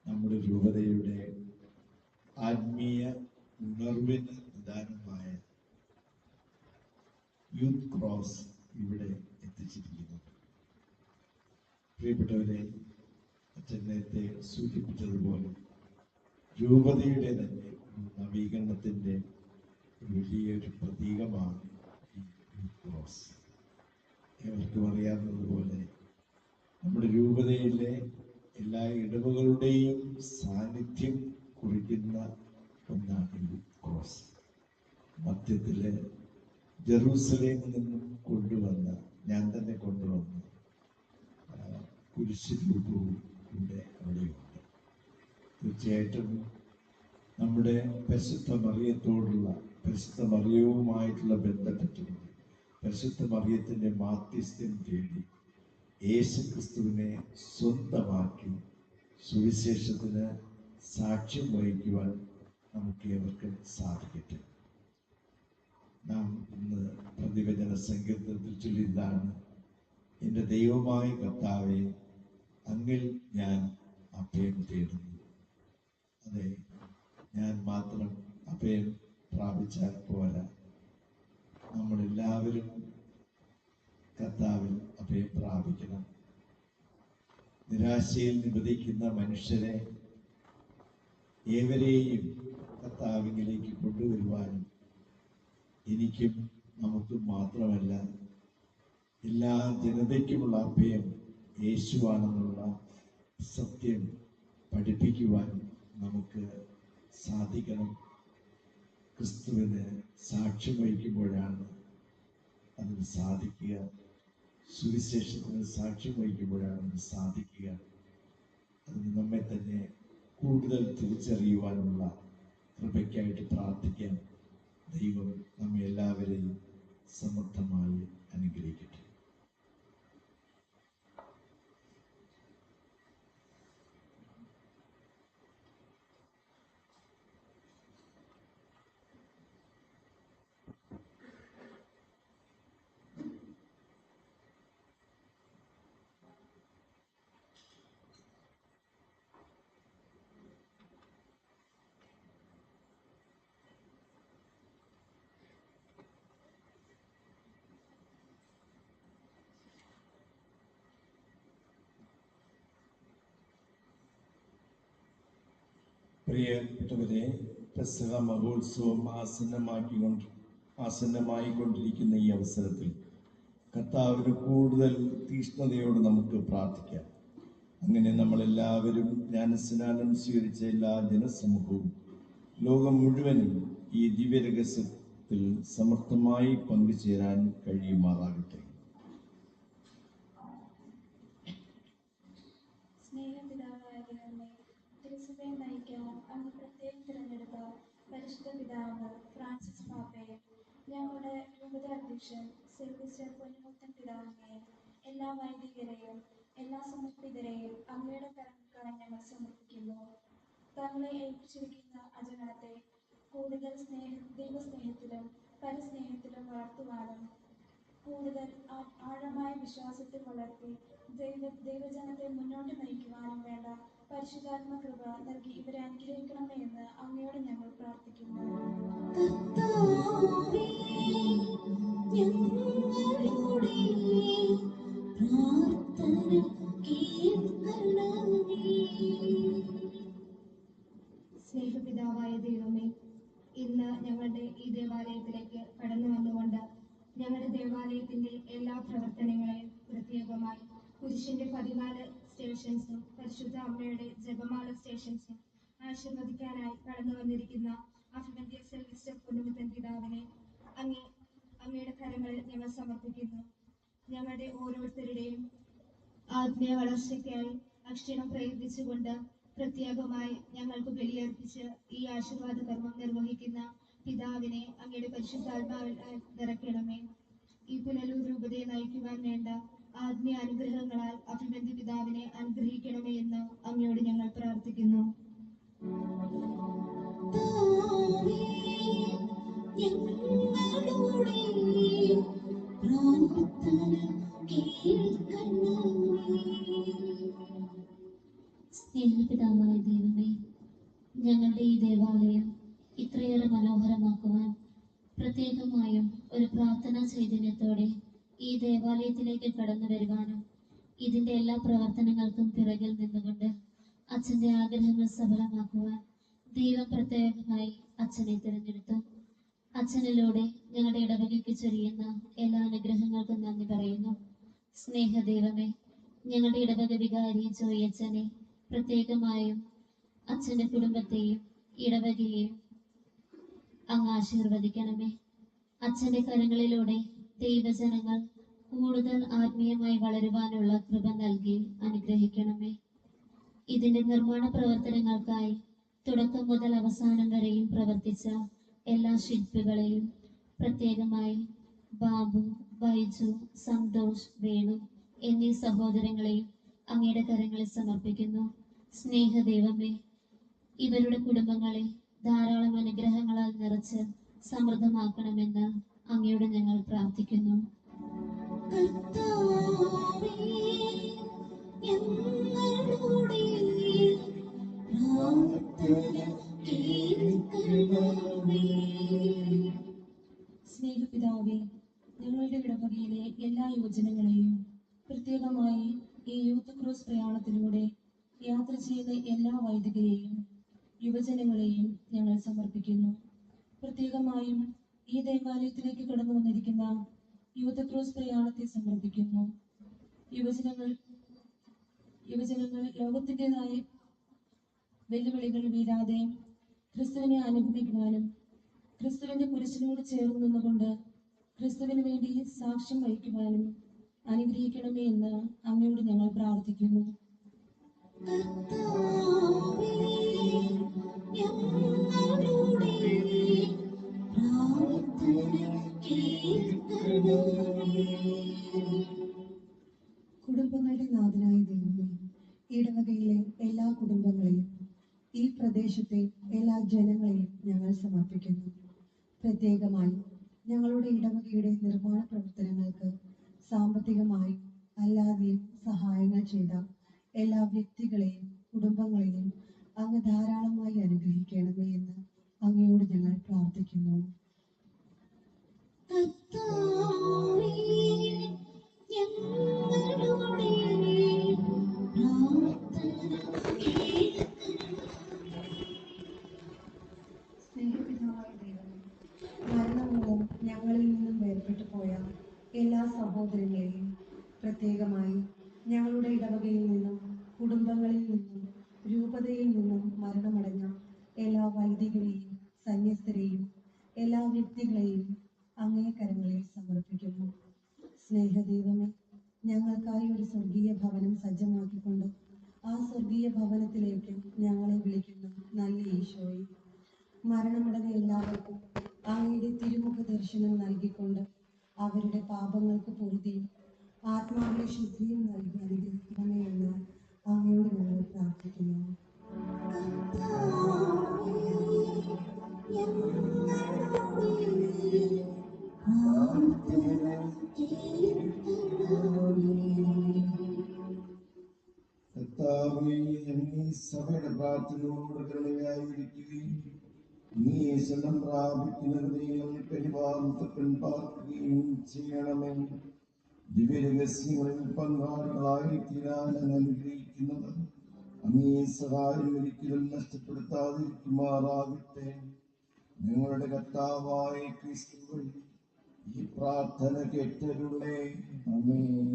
നമ്മുടെ രൂപതയുടെ ആത്മീയ ഉണർവിന് നിദാനമായ യൂത്ത് ക്രോസ് ഇവിടെ എത്തിച്ചിരിക്കുന്നത്. പ്രിയപ്പെട്ടവരെ, അച്ഛൻ നേരത്തെ സൂചിപ്പിച്ചതുപോലെ രൂപതയുടെ തന്നെ നവീകരണത്തിന്റെ വലിയൊരു പ്രതീകമാണ് ഈ യൂത്ത് ക്രോസ്. ഏവർക്കും അറിയാവുന്നതുപോലെ നമ്മുടെ രൂപതയിലെ എല്ലാ ഇടവകളുടെയും സാന്നിധ്യം കുറിക്കുന്ന ഒന്നാണ് യൂത്ത് ക്രോസ്. മധ്യത്തില് ജെറൂസലേമിൽ നിന്നും കൊണ്ടുവന്ന, ഞാൻ തന്നെ കൊണ്ടുവന്ന കുരിശ് രൂപവും ഇവിടെ അവിടെയുണ്ട്. തീർച്ചയായിട്ടും നമ്മുടെ പരിശുദ്ധ മറിയത്തോടുള്ള, പരിശുദ്ധ മറിയവുമായിട്ടുള്ള ബന്ധപ്പെട്ടുകൊണ്ട് പരിശുദ്ധ മറിയത്തിന്റെ മാധ്യസ്ഥ്യം തേടി യേശു ക്രിസ്തുവിനെ സ്വന്തമാക്കി സുവിശേഷത്തിന് സാക്ഷ്യം വഹിക്കുവാൻ നമുക്ക് ഏവർക്കും സാധിക്കട്ടെ. നാം ഇന്ന് പ്രതിവചന സങ്കീർത്തനത്തിൽ ചൊല്ലിയതാണ്, എൻ്റെ ദൈവമായ കർത്താവേ, അങ്ങിൽ ഞാൻ അഭയം തേടുന്നു. അതെ, ഞാൻ മാത്രം അഭയം പ്രാപിച്ചാൽ പോരാ, നമ്മളെല്ലാവരും കർത്താവിൽ അഭയം പ്രാപിക്കണം. നിരാശയിൽ നിബന്ധിക്കുന്ന മനുഷ്യരെ ഏവരെയും കർത്താവിലേക്ക് കൊണ്ടുവരുവാനും എനിക്കും നമുക്കും മാത്രമല്ല എല്ലാ ജനതയ്ക്കുമുള്ള അഭയം യേശുവാണെന്നുള്ള സത്യം പഠിപ്പിക്കുവാൻ നമുക്ക് സാധിക്കണം. ക്രിസ്തുവിന് സാക്ഷ്യം വഹിക്കുമ്പോഴാണ് അതിന് സാധിക്കുക. സുവിശേഷത്തിന് സാക്ഷ്യം വഹിക്കുമ്പോഴാണ് അത് സാധിക്കുക. അതിന് നമ്മെ തന്നെ കൂടുതൽ തിരിച്ചറിയുവാനുള്ള കൃപയ്ക്കായിട്ട് പ്രാർത്ഥിക്കാൻ ദൈവം നമ്മെ എല്ലാവരെയും സമർത്ഥമായി അനുഗ്രഹിക്കട്ടെ. പ്രിയപ്പെട്ടവരെ, പെസഹ മഹോത്സവം ആസന്നമായിക്കൊണ്ടിരിക്കുന്ന ഈ അവസരത്തിൽ കർത്താവിന് കൂടുതൽ തീഷ്ണതയോട് നമുക്ക് പ്രാർത്ഥിക്കാം. അങ്ങനെ നമ്മളെല്ലാവരും ജ്ഞാനസ്നാനം സ്വീകരിച്ച എല്ലാ ജനസമൂഹവും ലോകം മുഴുവനും ഈ ദിവ്യരഹസ്യത്തിൽ സമർത്ഥമായി പങ്കുചേരാൻ കഴിയുമാറാകട്ടെ. സ്നേഹപിതാവായ ദൈവമേ, തിരുസഭയെ നയിക്കാൻ അങ്ങ് പ്രത്യേകം തിരഞ്ഞെടുത്ത പരിശുദ്ധ പിതാവ് ഫ്രാൻസിസ് പാപ്പയെ, ഞങ്ങളുടെ രൂപത അധ്യക്ഷൻ സിൽവിസ്റ്റർ പൊന്നുമുത്തൻ പിതാവിനെയും എല്ലാ വൈദികരെയും എല്ലാ സമർപ്പിതരെയും അങ്ങയുടെ കരങ്ങൾക്കായി ഞങ്ങൾ സമർപ്പിക്കുന്നു. തങ്ങളെ ഏൽപ്പിച്ചിരിക്കുന്ന അജഗണത്തെ കൂടുതൽ ദൈവസ്നേഹത്തിലും പരസ്നേഹത്തിലും വളർത്തുവാനും കൂടുതൽ ആഴമായ വിശ്വാസത്തിൽ വളർത്തി ദൈവജനത്തെ മുന്നോട്ട് നയിക്കുവാനും വേണ്ട പരിശുദ്ധാത്മ കൃപ നൽകി ഇവരെ അനുഗ്രഹിക്കണമേ എന്ന് അങ്ങയോട് ഞങ്ങൾ പ്രാർത്ഥിക്കുന്നു. സ്നേഹപിതാവായ ദൈവമേ, ഇന്ന് ഞങ്ങളുടെ ഈ ദേവാലയത്തിലേക്ക് കടന്നു വന്നുകൊണ്ട് ഞങ്ങളുടെ ദേവാലയത്തിന്റെ എല്ലാ പ്രവർത്തനങ്ങളെയും പ്രത്യേകമായി കുരിശിന്റെ 14 സ്റ്റേഷൻസും പരിശുദ്ധ അമ്മയുടെ ജപമാല സ്റ്റേഷൻസും ആശീർവദിക്കാനായി കടന്നു വന്നിരിക്കുന്ന അഭിവന്ദ്യ സിൽവിസ്റ്റർ പൊന്നുമുത്തൻ പിതാവിനെ അങ്ങയുടെ കരങ്ങളിൽ ഞങ്ങൾ സമർപ്പിക്കുന്നു. ഞങ്ങളുടെ ഓരോരുത്തരുടെയും ആത്മീയ വളർച്ചയ്ക്കായി അക്ഷരം പ്രയത്നിച്ചുകൊണ്ട് പ്രത്യേകമായി ഞങ്ങൾക്ക് ബലിയർപ്പിച്ച് ഈ ആശീർവാദ കർമ്മം നിർവഹിക്കുന്ന പിതാവിനെ അങ്ങയുടെ പരിശുദ്ധാത്മാവിൽ നിറയ്ക്കണമേ. ഈ പുനലൂർ രൂപതയെ നയിക്കുവാൻ വേണ്ട ആത്മീയ അനുഗ്രഹങ്ങളാൽ അഭിവന്ദ്യ പിതാവിനെ അനുഗ്രഹിക്കണമേ എന്ന് അങ്ങയോട് ഞങ്ങൾ പ്രാർത്ഥിക്കുന്നു. സ്നേഹപിതാവായ ദൈവമേ, ഞങ്ങളുടെ ഈ ദേവാലയം ഇത്രയേറെ മനോഹരമാക്കുവാൻ പ്രത്യേകമായും ഒരു പ്രാർത്ഥനാ ചൈതന്യത്തോടെ ഈ ദേവാലയത്തിലേക്ക് കടന്നു വരുവാനും ഇതിന്റെ എല്ലാ പ്രവർത്തനങ്ങൾക്കും പിറകിൽ നിന്നുകൊണ്ട് അച്ഛന്റെ ആഗ്രഹങ്ങൾ സഫലമാക്കുവാൻ ദൈവം പ്രത്യേകമായി അച്ഛനെ തിരഞ്ഞെടുത്തു. അച്ഛനിലൂടെ ഞങ്ങളുടെ ഇടവകയ്ക്ക് ചൊരിയുന്ന എല്ലാ അനുഗ്രഹങ്ങൾക്കും നന്ദി പറയുന്നു. സ്നേഹദൈവമേ, ഞങ്ങളുടെ ഇടവക വികാരി ജോയി അച്ഛനെ പ്രത്യേകമായും അച്ഛന്റെ കുടുംബത്തെയും ഇടവകയെയും അങ്ങ് ആശീർവദിക്കണമേ. അച്ഛന്റെ കരങ്ങളിലൂടെ ദൈവജനങ്ങൾ കൂടുതൽ ആത്മീയമായി വളരുവാനുള്ള കൃപ നൽകി അനുഗ്രഹിക്കണമേ. ഇതിന്റെ നിർമ്മാണ പ്രവർത്തനങ്ങൾക്കായി തുടക്കം മുതൽ അവസാനം വരെയും പ്രവർത്തിച്ച എല്ലാ ശില്പികളെയും പ്രത്യേകമായി ബാബു, ബൈജു, സന്തോഷ്, വേണു എന്നീ സഹോദരങ്ങളെയും അങ്ങയുടെ കരങ്ങളിൽ സമർപ്പിക്കുന്നു. സ്നേഹദൈവമേ, ഇവരുടെ കുടുംബങ്ങളെ ധാരാളം അനുഗ്രഹങ്ങളാൽ നിറച്ച് സമൃദ്ധമാക്കണമെന്ന് അങ്ങയോട് ഞങ്ങൾ പ്രാർത്ഥിക്കുന്നു. സ്നേഹപിതാവേ, ഞങ്ങളുടെ ഇടവകയിലെ എല്ലാ യുവജനങ്ങളെയും പ്രത്യേകമായി ഈ യൂത്ത് ക്രൂസ് പ്രയാണത്തിലൂടെ യാത്ര ചെയ്യുന്ന എല്ലാ വൈദികരെയും യുവജനങ്ങളെയും ഞങ്ങൾ സമർപ്പിക്കുന്നു. പ്രത്യേകമായും ഈ ദേവാലയത്തിലേക്ക് കടന്നു വന്നിരിക്കുന്ന യൂത്ത് ക്രൂസ് പ്രയാണത്തെ സമർപ്പിക്കുന്നു. യുവജനങ്ങൾ ലോകത്തിൻ്റെതായ വെല്ലുവിളികൾ വീഴാതെ ക്രിസ്തുവിനെ അനുഗമിക്കുവാനും ക്രിസ്തുവിന്റെ കുരിശിനോട് ചേർന്ന് നിന്നുകൊണ്ട് ക്രിസ്തുവിന് വേണ്ടി സാക്ഷ്യം വഹിക്കുവാനും അനുഗ്രഹിക്കണമേ എന്ന് അങ്ങയോട് ഞങ്ങൾ പ്രാർത്ഥിക്കുന്നു. കുടുംബങ്ങളുടെ നാഥനായ ദൈവമേ, ഇടവകയിലെ എല്ലാ കുടുംബങ്ങളെയും ഈ പ്രദേശത്തെ എല്ലാ ജനങ്ങളെയും ഞങ്ങൾ സമർപ്പിക്കുന്നു. പ്രത്യേകമായി ഞങ്ങളുടെ ഇടവകയുടെ നിർമ്മാണ പ്രവർത്തനങ്ങൾക്ക് സാമ്പത്തികമായും അല്ലാതെയും സഹായങ്ങൾ ചെയ്ത എല്ലാ വ്യക്തികളെയും കുടുംബങ്ങളെയും അങ്ങ് ധാരാളമായി അനുഗ്രഹിക്കണമേ എന്ന് അങ്ങയോട് ഞങ്ങൾ പ്രാർത്ഥിക്കുന്നു. സ്നേഹപിതാവായ ദൈവമേ, മരണം മൂലം ഞങ്ങളിൽ നിന്നും വേർപെട്ടു പോയ എല്ലാ സഹോദരങ്ങളെയും പ്രത്യേകമായി ഞങ്ങളുടെ ഇടവകയിൽ നിന്നും കുടുംബങ്ങളിൽ നിന്നും രൂപതയിൽ നിന്നും മരണമടഞ്ഞ എല്ലാ വൈദികരെയും സന്യസ്തരെയും എല്ലാ വ്യക്തികളെയും അങ്ങേ കരങ്ങളിൽ സമർപ്പിക്കുന്നു. സ്നേഹദൈവമേ, ഞങ്ങൾക്കായി ഒരു സ്വർഗീയ ഭവനം സജ്ജമാക്കിക്കൊണ്ട് ആ സ്വർഗീയ ഭവനത്തിലേക്ക് ഞങ്ങളെ വിളിക്കുന്നു നല്ല ഈശോയെ. മരണമടഞ്ഞ എല്ലാവർക്കും അങ്ങയുടെ തിരുമുഖ ദർശനം നൽകിക്കൊണ്ട് അവരുടെ പാപങ്ങൾക്ക് പൊറുതിയും ആത്മാവിലെ ശുദ്ധിയും നൽകി അനുഗ്രഹിക്കണമേ എന്ന് അങ്ങയോട് ഞങ്ങൾ പ്രാർത്ഥിക്കുന്നു. കർത്താവേ, ഞങ്ങൾ ഈ സഭയുടെ പ്രാർത്ഥനയോട് കരുണയായിരിക്കുകയും നീ ശരണം പ്രാപിക്കുന്ന ഹൃദയങ്ങൾ പരിപാലിക്കപ്പെൻ പാർക്കുകയും ചെയ്യണമേ. ദിവ്യരഹസ്യങ്ങളിൽ പങ്കാളികളായി തീരാൻ അനുഗ്രഹിക്കുന്നത് അങ്ങേ സഹായം ഒരിക്കലും നഷ്ടപ്പെടുത്താതിരിക്കുമാറാകട്ടെ. ഞങ്ങളുടെ കർത്താവായ ക്രിസ്തു വഴി ഈ പ്രാർത്ഥന കേട്ടരുളേ. ആമേൻ.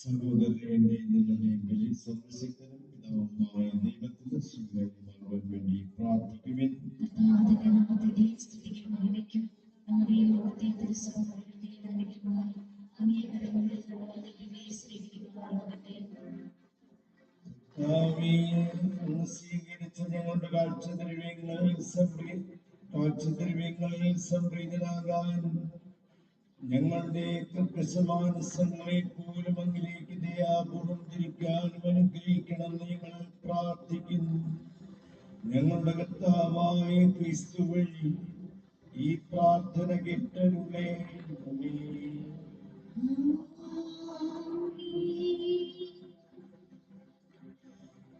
സഹോദരനെ നിങ്ങളുടെ ബലി സർവശക്തനും പിതാവുമായ ദൈവത്തിന്റെ സ്വീകാര്യമാകുവാൻ വേണ്ടി പ്രാർത്ഥിക്കുവിൻ. സ്വീകരിച്ച ഞങ്ങളുടെ കാഴ്ചദ്രവ്യങ്ങളിൽ സംപ്രീതനാകാൻ ഞങ്ങളുടെ കൃപസമാനസങ്ങളെ പോലും അങ്ങിലേക്ക് ദയാപൂർവം തിരിക്കാനും അനുഗ്രഹിക്കണം ഞങ്ങൾ പ്രാർത്ഥിക്കുന്നു. ഞങ്ങളുടെ കർത്താവായ ക്രിസ്തു വഴി ഈ പ്രാർത്ഥന കേട്ടരുളേ.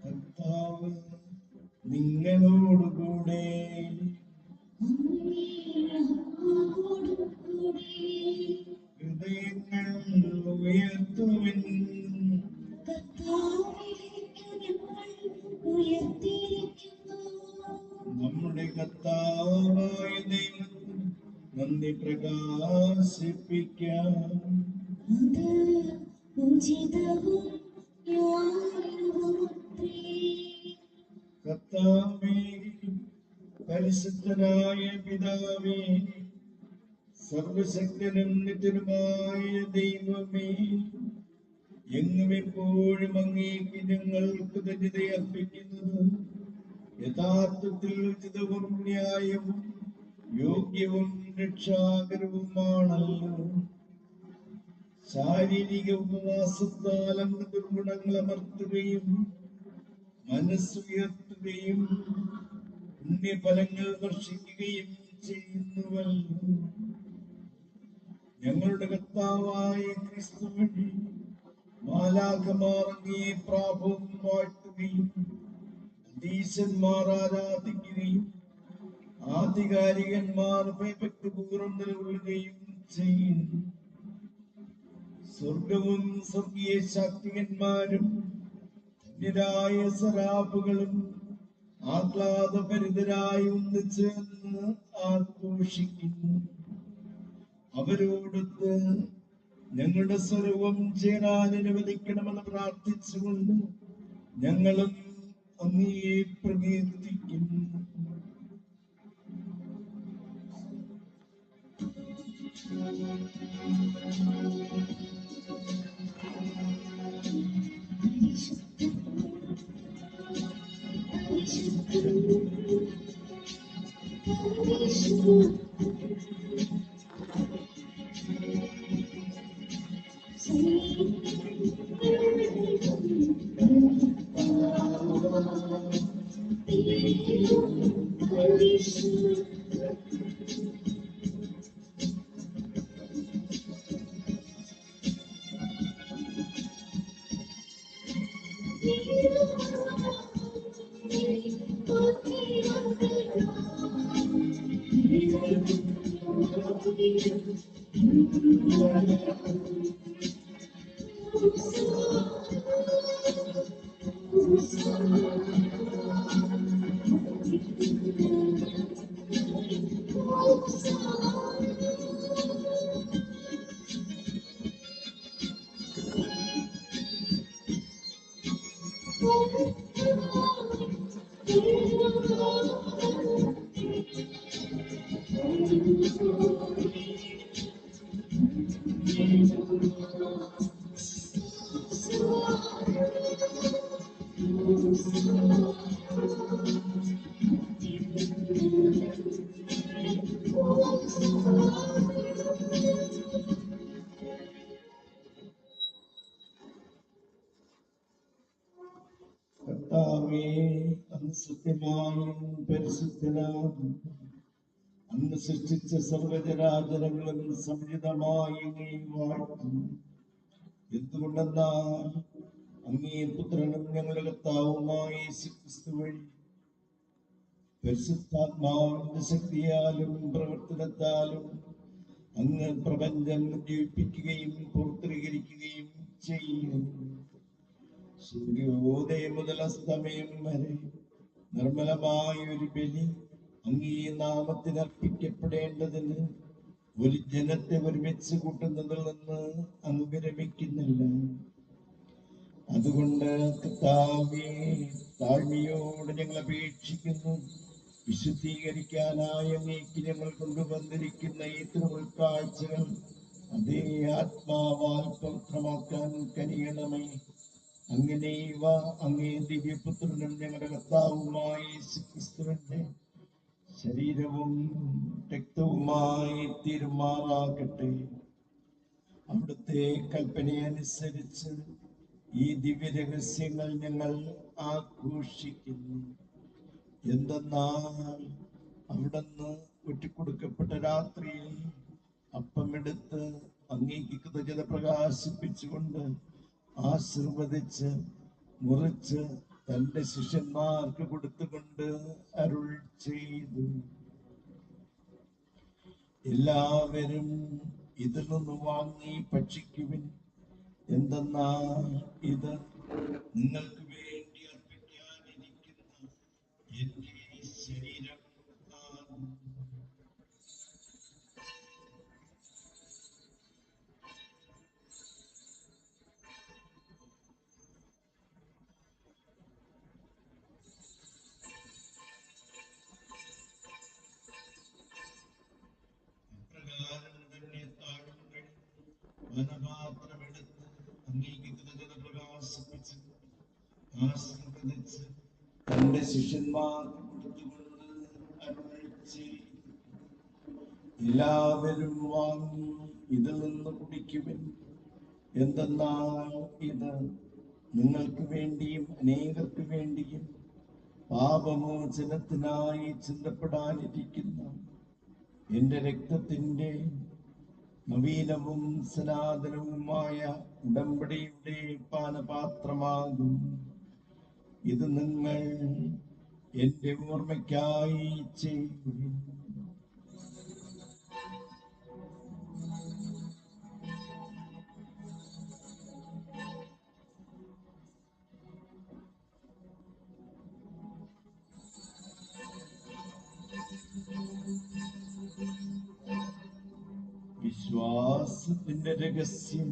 കർത്താവ് നിങ്ങളോടുകൂടെ ഹൃദയങ്ങൾ ഉയർത്തുവിൻ. നമ്മുടെ കർത്താവായ ദൈവം നന്ദി പ്രകാശിപ്പിക്കാം. കർത്താവേ, പരിശുദ്ധനായ പിതാവേ, സർവശക്തനും നിത്യനുമായ ദൈവമേ, എങ്ങും എപ്പോഴും അങ്ങേക്ക് ഞങ്ങൾക്ക് ധന്യത അർപ്പിക്കുന്നത് യഥാർത്ഥത്തിൽ ഉചിതവും ന്യായവും യോഗ്യവും രക്ഷാകരവുമാണല്ലോ. ശാരീരിക ഉപവാസത്താൽ അങ്ങ് ദുർഗുണങ്ങൾ അമർത്തുകയും മനസ്സുയർത്തുകയും പുണ്യഫലങ്ങൾ വർഷിക്കുകയും ചെയ്യുന്നുവല്ലോ. ഞങ്ങളുടെ കർത്താവായ ക്രിസ്തു വഴി മാലാഖമാർ അങ്ങയെ പ്രാഭവും വാഴ്ത്തുകയും അധീശന്മാർ ആരാധിക്കുകയും ആധികാരികന്മാർ ഭയഭക്തിപൂർവ്വം നിലകൊള്ളുകയും ചെയ്യുന്നു. സ്വർഗവും സ്വർഗീയ ശാക്തികന്മാരും ധന്യരായ സരാഫുകളും ആഹ്ലാദഭരിതരായി ഒന്നിച്ചേർന്ന് ആഘോഷിക്കുന്നു. അവരോടൊത്ത് ഞങ്ങളുടെ സ്വരവും ചേരാൻ അനുവദിക്കണമെന്ന് പ്രാർത്ഥിച്ചുകൊണ്ട് ഞങ്ങളും അങ്ങയെ പ്രകീർത്തിക്കുന്നു. കർത്താവേ, അങ്ങ് സത്യമായും പരിശുദ്ധനാകും. അങ്ങ് സൃഷ്ടിച്ച സർവചരാചരങ്ങളും സമ്മിളിതമായി അങ്ങേ വാഴ്ത്തുന്നു. എന്തുകൊണ്ടെന്നാൽ അങ്ങേ പുത്രനും ഞങ്ങളുടെ കർത്താവുമായ യേശുക്രിസ്തു വഴി പരിശുദ്ധാത്മാവിന്റെ ശക്തിയാലും പ്രവർത്തനത്താലും അങ്ങ് പ്രപഞ്ചം ജീവിപ്പിക്കുകയും പൂർത്തീകരിക്കുകയും ചെയ്യുന്നു. സൂര്യോദയം മുതൽ അസ്തമയം വരെ നിർമ്മലമായ ഒരു ബലി അങ്ങേ നാമത്തിന് അർപ്പിക്കപ്പെടേണ്ടതിന് ഒരു ജനത്തെ ഒരുമിച്ച് കൂട്ടുന്നതിൽ നിന്ന് അങ്ങ് വിരമിക്കുന്നില്ല. അതുകൊണ്ട് കർത്താവേ, താഴ്മയോട് ഞങ്ങൾ അപേക്ഷിക്കുന്നു. വിശുദ്ധീകരിക്കാനായി അങ്ങേക്ക് ഞങ്ങൾ കൊണ്ടുവന്നിരിക്കുന്ന ഈ തിരുമുൾക്കാഴ്ചകൾ അതേ ആത്മാവാൽ പവിത്രമാക്കാൻ കനിയണമേ. അങ്ങനെ ഇവ അങ്ങേ ദിവ്യപുത്രനും ഞങ്ങളുടെ കർത്താവുമായ യേശുക്രിസ്തുവിന്റെ ശരീരവും രക്തവുമായി തീരുമാറാകട്ടെ. അവിടുത്തെ കൽപ്പനയനുസരിച്ച് ഈ ദിവ്യരഹസ്യങ്ങൾ ഞങ്ങൾ ആഘോഷിക്കുന്നു. എന്തെന്നാൽ അവിടുന്ന് ഒറ്റിക്കൊടുക്കപ്പെട്ട രാത്രിയിൽ അപ്പമെടുത്ത് അങ്ങേക്ക് കൃതജ്ഞത പ്രകാശിപ്പിച്ചുകൊണ്ട് ആശീർവദിച്ച് മുറിച്ച് തന്റെ ശിഷ്യന്മാർക്ക് കൊടുത്തുകൊണ്ട് അരുൾ ചെയ്തു, എല്ലാവരും ഇതിൽ നിന്ന് വാങ്ങി ഭക്ഷിക്കുവിൻ. എന്തെന്നാൽ ഇത് നിങ്ങൾക്ക് വേണ്ടി അർപ്പിക്കാനിരിക്കുന്ന എന്റെ ശരീരം ആകുന്നു. അപ്രകാരം തന്നെ താഴുമ്പോൾ വനപാത്രമെടുത്ത് അങ്ങേക്ക് കൃതജ്ഞത പ്രകാശിപ്പിച്ച് ആശീർവദിച്ച് തന്റെ ശിഷ്യന്മാർക്ക് കൊടുത്തുകൊണ്ട് അരുൾ ചെയ്തു, എല്ലാവരും വാങ്ങി ഇതിൽ നിന്ന് കുടിക്കുവിൻ. എന്തെന്നാൽ ഇത് നിങ്ങൾക്ക് വേണ്ടിയും അനേകർക്ക് വേണ്ടിയും പാപമോചനത്തിനായി ചിന്തപ്പെടാനിരിക്കുന്ന എന്റെ രക്തത്തിന്റെ നവീനവും സനാതനവുമായ ഉടമ്പടിയുടെ പാനപാത്രമാകും. ഇത് നിങ്ങൾ എന്റെ ഓർമ്മയ്ക്കായി ചെയ്യുവിൻ. വിശ്വാസത്തിന്റെ രഹസ്യം.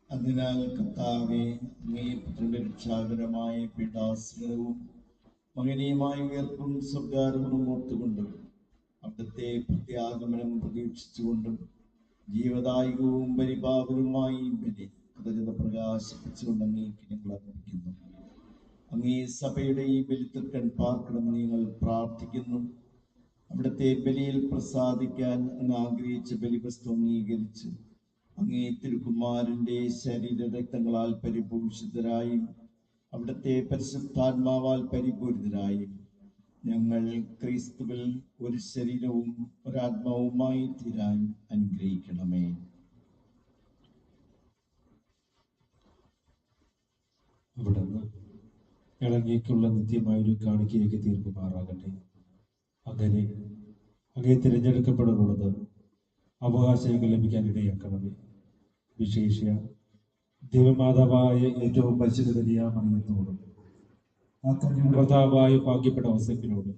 അതിനാൽ കർത്താവേ, അങ്ങേ പുത്രന്റെ രക്ഷാകരമായ പീഡാസനവും മകനീയമായ ഉയർപ്പും സ്വർഗാരോഹണവും ഓർത്തുകൊണ്ടും അവിടുത്തെ പ്രത്യാഗമനം പ്രതീക്ഷിച്ചുകൊണ്ടും ജീവദായകവും പരിപാവനവുമായി ബലി കൃതജ്ഞത പ്രകാശിപ്പിച്ചുകൊണ്ട് അങ്ങേക്ക് ഞങ്ങൾ അർപ്പിക്കുന്നു. അങ്ങേ സഭയുടെ ഈ ബലിത്തർക്കൻ പാർക്കണമെന്ന് ഞങ്ങൾ പ്രാർത്ഥിക്കുന്നു. അവിടുത്തെ ബലിയിൽ പ്രസാദിക്കാൻ അങ്ങ് ആഗ്രഹിച്ച ബലിവസ്തു അംഗീകരിച്ച് അങ്ങേ തിരുക്കുമാരന്റെ ശരീര രക്തങ്ങളാൽ പരിഭൂഷിതരായും അവിടുത്തെ പരിശുദ്ധാത്മാവാൽ പരിപൂരിതരായും ഞങ്ങൾ ക്രിസ്തുവിൽ ഒരു ശരീരവും ഒരാത്മാവുമായി തീരാൻ അനുഗ്രഹിക്കണമേ. അവിടുന്ന് ഇളങ്ങിക്കുള്ള നിത്യമായൊരു കാണിക്കയിലേക്ക് തീർക്കുമാറാകട്ടെ. അങ്ങനെ അങ്ങേ തിരഞ്ഞെടുക്കപ്പെടുന്നത് അവകാശങ്ങൾ ലഭിക്കാൻ ഇടയാക്കണമേ. വിശേഷ ദൈവമാതാവായ ഏറ്റവും പരിശുദ്ധ കന്യാമറിയത്തോടും ആ കന്യാപ്രതാവായ ഭാഗ്യപ്പെട്ട ഔസേപ്പിനോടും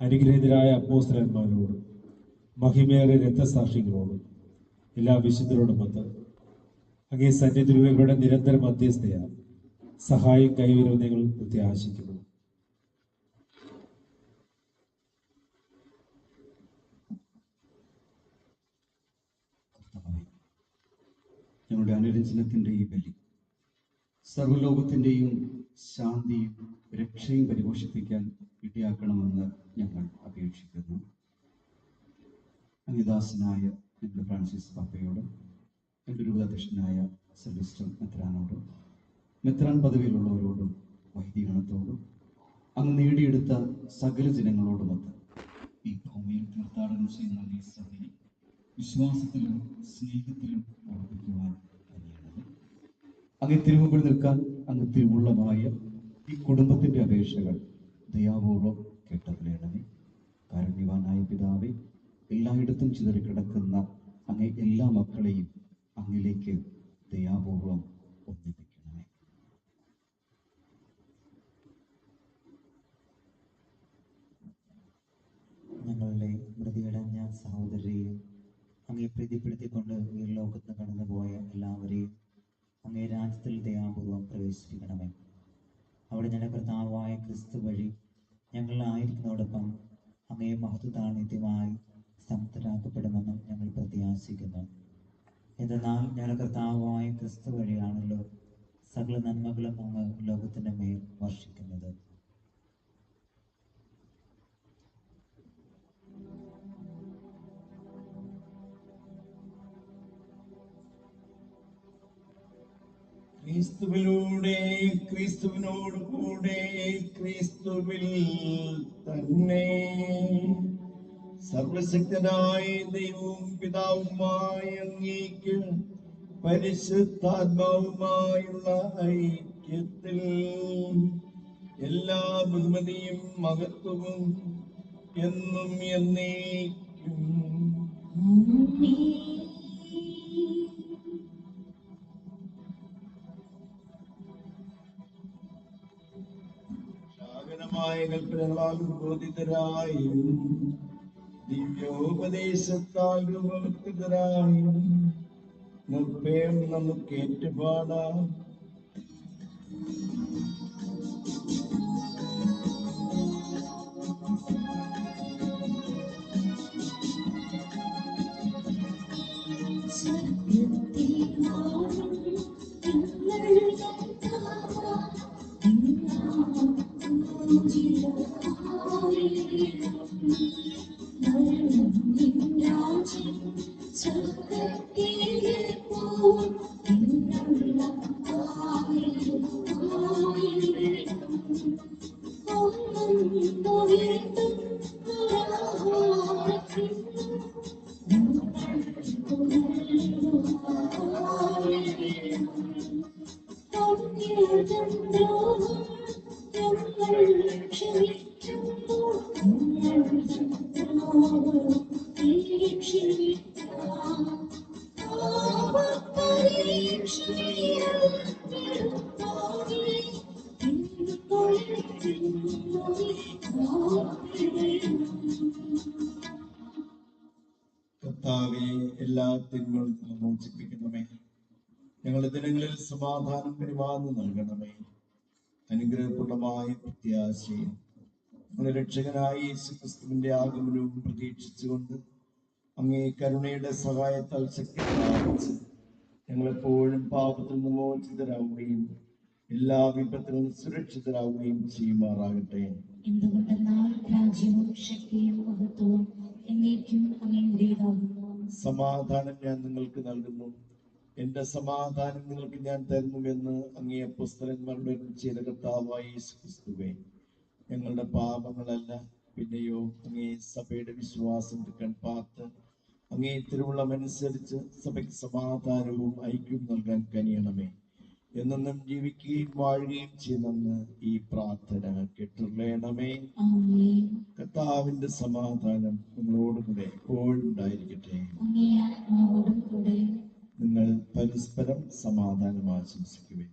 അനുഗ്രഹീതരായ അപ്പോസ്തലന്മാരോടും മഹിമേറിയ രക്തസാക്ഷികളോടും എല്ലാ വിശുദ്ധരോടുമൊത്ത് അങ്ങേ സന്നിധിയിലുള്ളവരുടെ നിരന്തര മധ്യസ്ഥയാൽ സഹായം കൈവരുമെന്ന് ഞങ്ങൾ പ്രത്യാശിക്കുന്നു. ഞങ്ങളുടെ അനുരഞ്ജനത്തിൻ്റെ ഈ ബലി സർവ്വലോകത്തിൻ്റെയും ശാന്തിയും രക്ഷയും പരിപോഷിപ്പിക്കാൻ ഇടയാക്കണമെന്ന് ഞങ്ങൾ അപേക്ഷിക്കുന്നു. അനിദാസനായ ഞങ്ങളുടെ ഫ്രാൻസിസ് പാപ്പയോടും എൻ്റെ രൂപതാധ്യക്ഷനായ സെബാസ്റ്റ്യൻ മെത്രാനോടും മെത്രാൻ പദവിയിലുള്ളവരോടും വൈദികഗണത്തോടും അങ്ങ് നേടിയെടുത്ത സകല ജനങ്ങളോടുമൊത്ത് ഈ ഭൂമിയിൽ തീർത്ഥാടനം ചെയ്യുന്ന ഈ സഭയെ വിശ്വാസത്തിലും സ്നേഹത്തിലും ഉറപ്പിക്കുവാൻ കഴിയണമേ. അങ്ങ് തിരുമുമ്പിൽ നിൽക്കാൻ അങ്ങ് തിരുവുള്ളമായ ഈ കുടുംബത്തിന്റെ അപേക്ഷകൾ ദയാപൂർവം കേട്ടറിയണമേ. കാരുണ്യവാനായ പിതാവേ, എല്ലായിടത്തും ചിതറിക്കിടക്കുന്ന അങ്ങേ എല്ലാ മക്കളെയും അങ്ങിലേക്ക് ദയാപൂർവം ഒന്നിപ്പിക്കണമേ. ഞങ്ങളുടെ മൃതിയടഞ്ഞ സഹോദരരെയും അങ്ങേ പ്രീതിപ്പെടുത്തിക്കൊണ്ട് ഈ ലോകത്ത് കടന്നുപോയ എല്ലാവരെയും അങ്ങേ രാജ്യത്തിൽ ദയാപൂർവം പ്രവേശിപ്പിക്കണമേ. അവിടെ ഞങ്ങളുടെ കർത്താവായ ക്രിസ്തു വഴി ഞങ്ങളായിരിക്കുന്നതോടൊപ്പം അങ്ങേ മഹത്വത്താൽ നിത്യമായി സംതൃപ്തരാക്കപ്പെടുമെന്നും ഞങ്ങൾ പ്രത്യാശിക്കുന്നു. എന്തെന്നാൽ ഞങ്ങളുടെ കർത്താവായ ക്രിസ്തു വഴിയാണല്ലോ സകല നന്മകളും അങ്ങ് ലോകത്തിൻ്റെ മേൽ വർഷിക്കുന്നത്. ക്രിസ്തുവിലൂടെ ക്രിസ്തുവിനോട് കൂടെ ക്രിസ്തുവിൽ തന്നെ സർവശക്തനായ ദൈവവും പിതാവുമായ അങ്ങേക്ക് പരിശുദ്ധാത്മാവുമായുള്ള ഐക്യത്തിൽ എല്ലാ ബഹുമതിയും മഹത്വവും എന്നും എന്നേക്കും. ശാകനമായ കൽപ്പനകളാൽ ബോധിതരായും ദിവ്യോപദേശത്താൽ രൂപവത്കൃതരായും നിർഭയം നമുക്ക് ഏറ്റുപാടാം. കർത്താവേ, എല്ലാ തിന്മകളിൽ നിന്നും മോചിപ്പിക്കണമേ. ഞങ്ങളുടെ ദിനങ്ങളിൽ സമാധാനം പരിപാലനം നൽകണമേ. അനുഗ്രഹപൂർണമായ പ്രത്യാശയും ഞങ്ങളുടെ രക്ഷകനായ യേശുക്രിസ്തുവിന്റെ ആഗമനവും പ്രതീക്ഷിച്ചുകൊണ്ട് അങ്ങേ കരുണയുടെ സഹായത്താൽ ശക്തി പ്രാപിച്ച് ഞങ്ങളെപ്പോഴും പാപത്തിൽ നിന്ന് മോചിതരാവുകയും എല്ലാ വിപത്തിലും സുരക്ഷിതരാവുകയും ചെയ്യുമാറാകട്ടെ. എന്തുകൊണ്ടെന്നാൽ രാജ്യവും ശക്തിയും മഹത്വവും എന്നേക്കും അങ്ങയുടേതാകുന്നു. സമാധാനം ഞാൻ നിങ്ങൾക്ക് നൽകുന്നു, എന്റെ സമാധാനം നിങ്ങൾക്ക് ഞാൻ തരുന്നുവെന്ന് അങ്ങേ അപ്പോസ്തലന്മാരുടെ ചെയ്ത കർത്താവായ യേശുക്രിസ്തുവേ, ഞങ്ങളുടെ പാപങ്ങളല്ല പിന്നെയോ അങ്ങേ സഭയുടെ വിശ്വാസം പാർത്ത് അങ്ങേ തിരുവുള്ളമനുസരിച്ച് സഭയ്ക്ക് സമാധാനവും ഐക്യവും നൽകാൻ കനിയണമേ. എന്നെന്നും ജീവിക്കുകയും വാഴുകയും ചെയ്യുമെന്ന് ഈ പ്രാർത്ഥന കേട്ടുള്ളണമേ. കർത്താവിന്റെ സമാധാനം നിങ്ങളോടുകൂടെ എപ്പോഴും ഉണ്ടായിരിക്കട്ടെ. നിങ്ങൾ പരസ്പരം സമാധാനം ആശംസിക്കുവിൻ.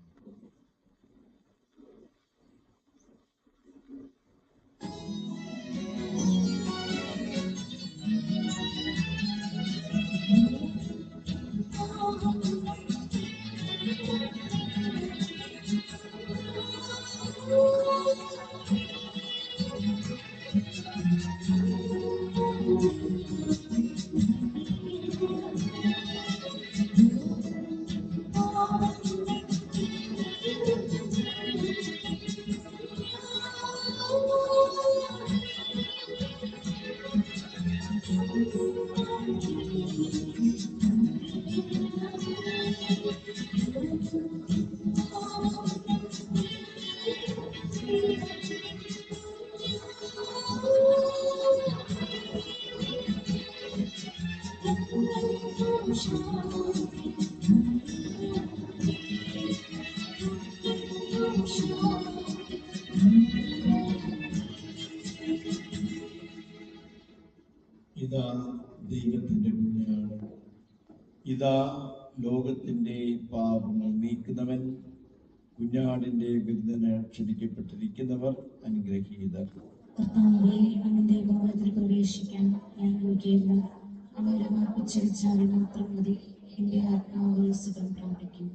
ഇതാ ദൈവത്തിന്റെ കുഞ്ഞാണ്, ഇതാ ലോകത്തിന്റെ പാപങ്ങൾ നീക്കുന്നവൻ. കുഞ്ഞാടിന്റെ വിരുദ്ധന് ക്ഷണിക്കപ്പെട്ടിരിക്കുന്നവർ അനുഗ്രഹീതർ. കർത്താവേ, അങ്ങയുടെ ഭവനത്തിൽ പ്രവേശിക്കാൻ ഞാൻ യോഗ്യയല്ല. അങ്ങയുടെ വാക്കുച്ചരിച്ചാൽ മാത്രം മതി, എന്റെ ആത്മാവ് സുഖം പ്രാപിക്കും.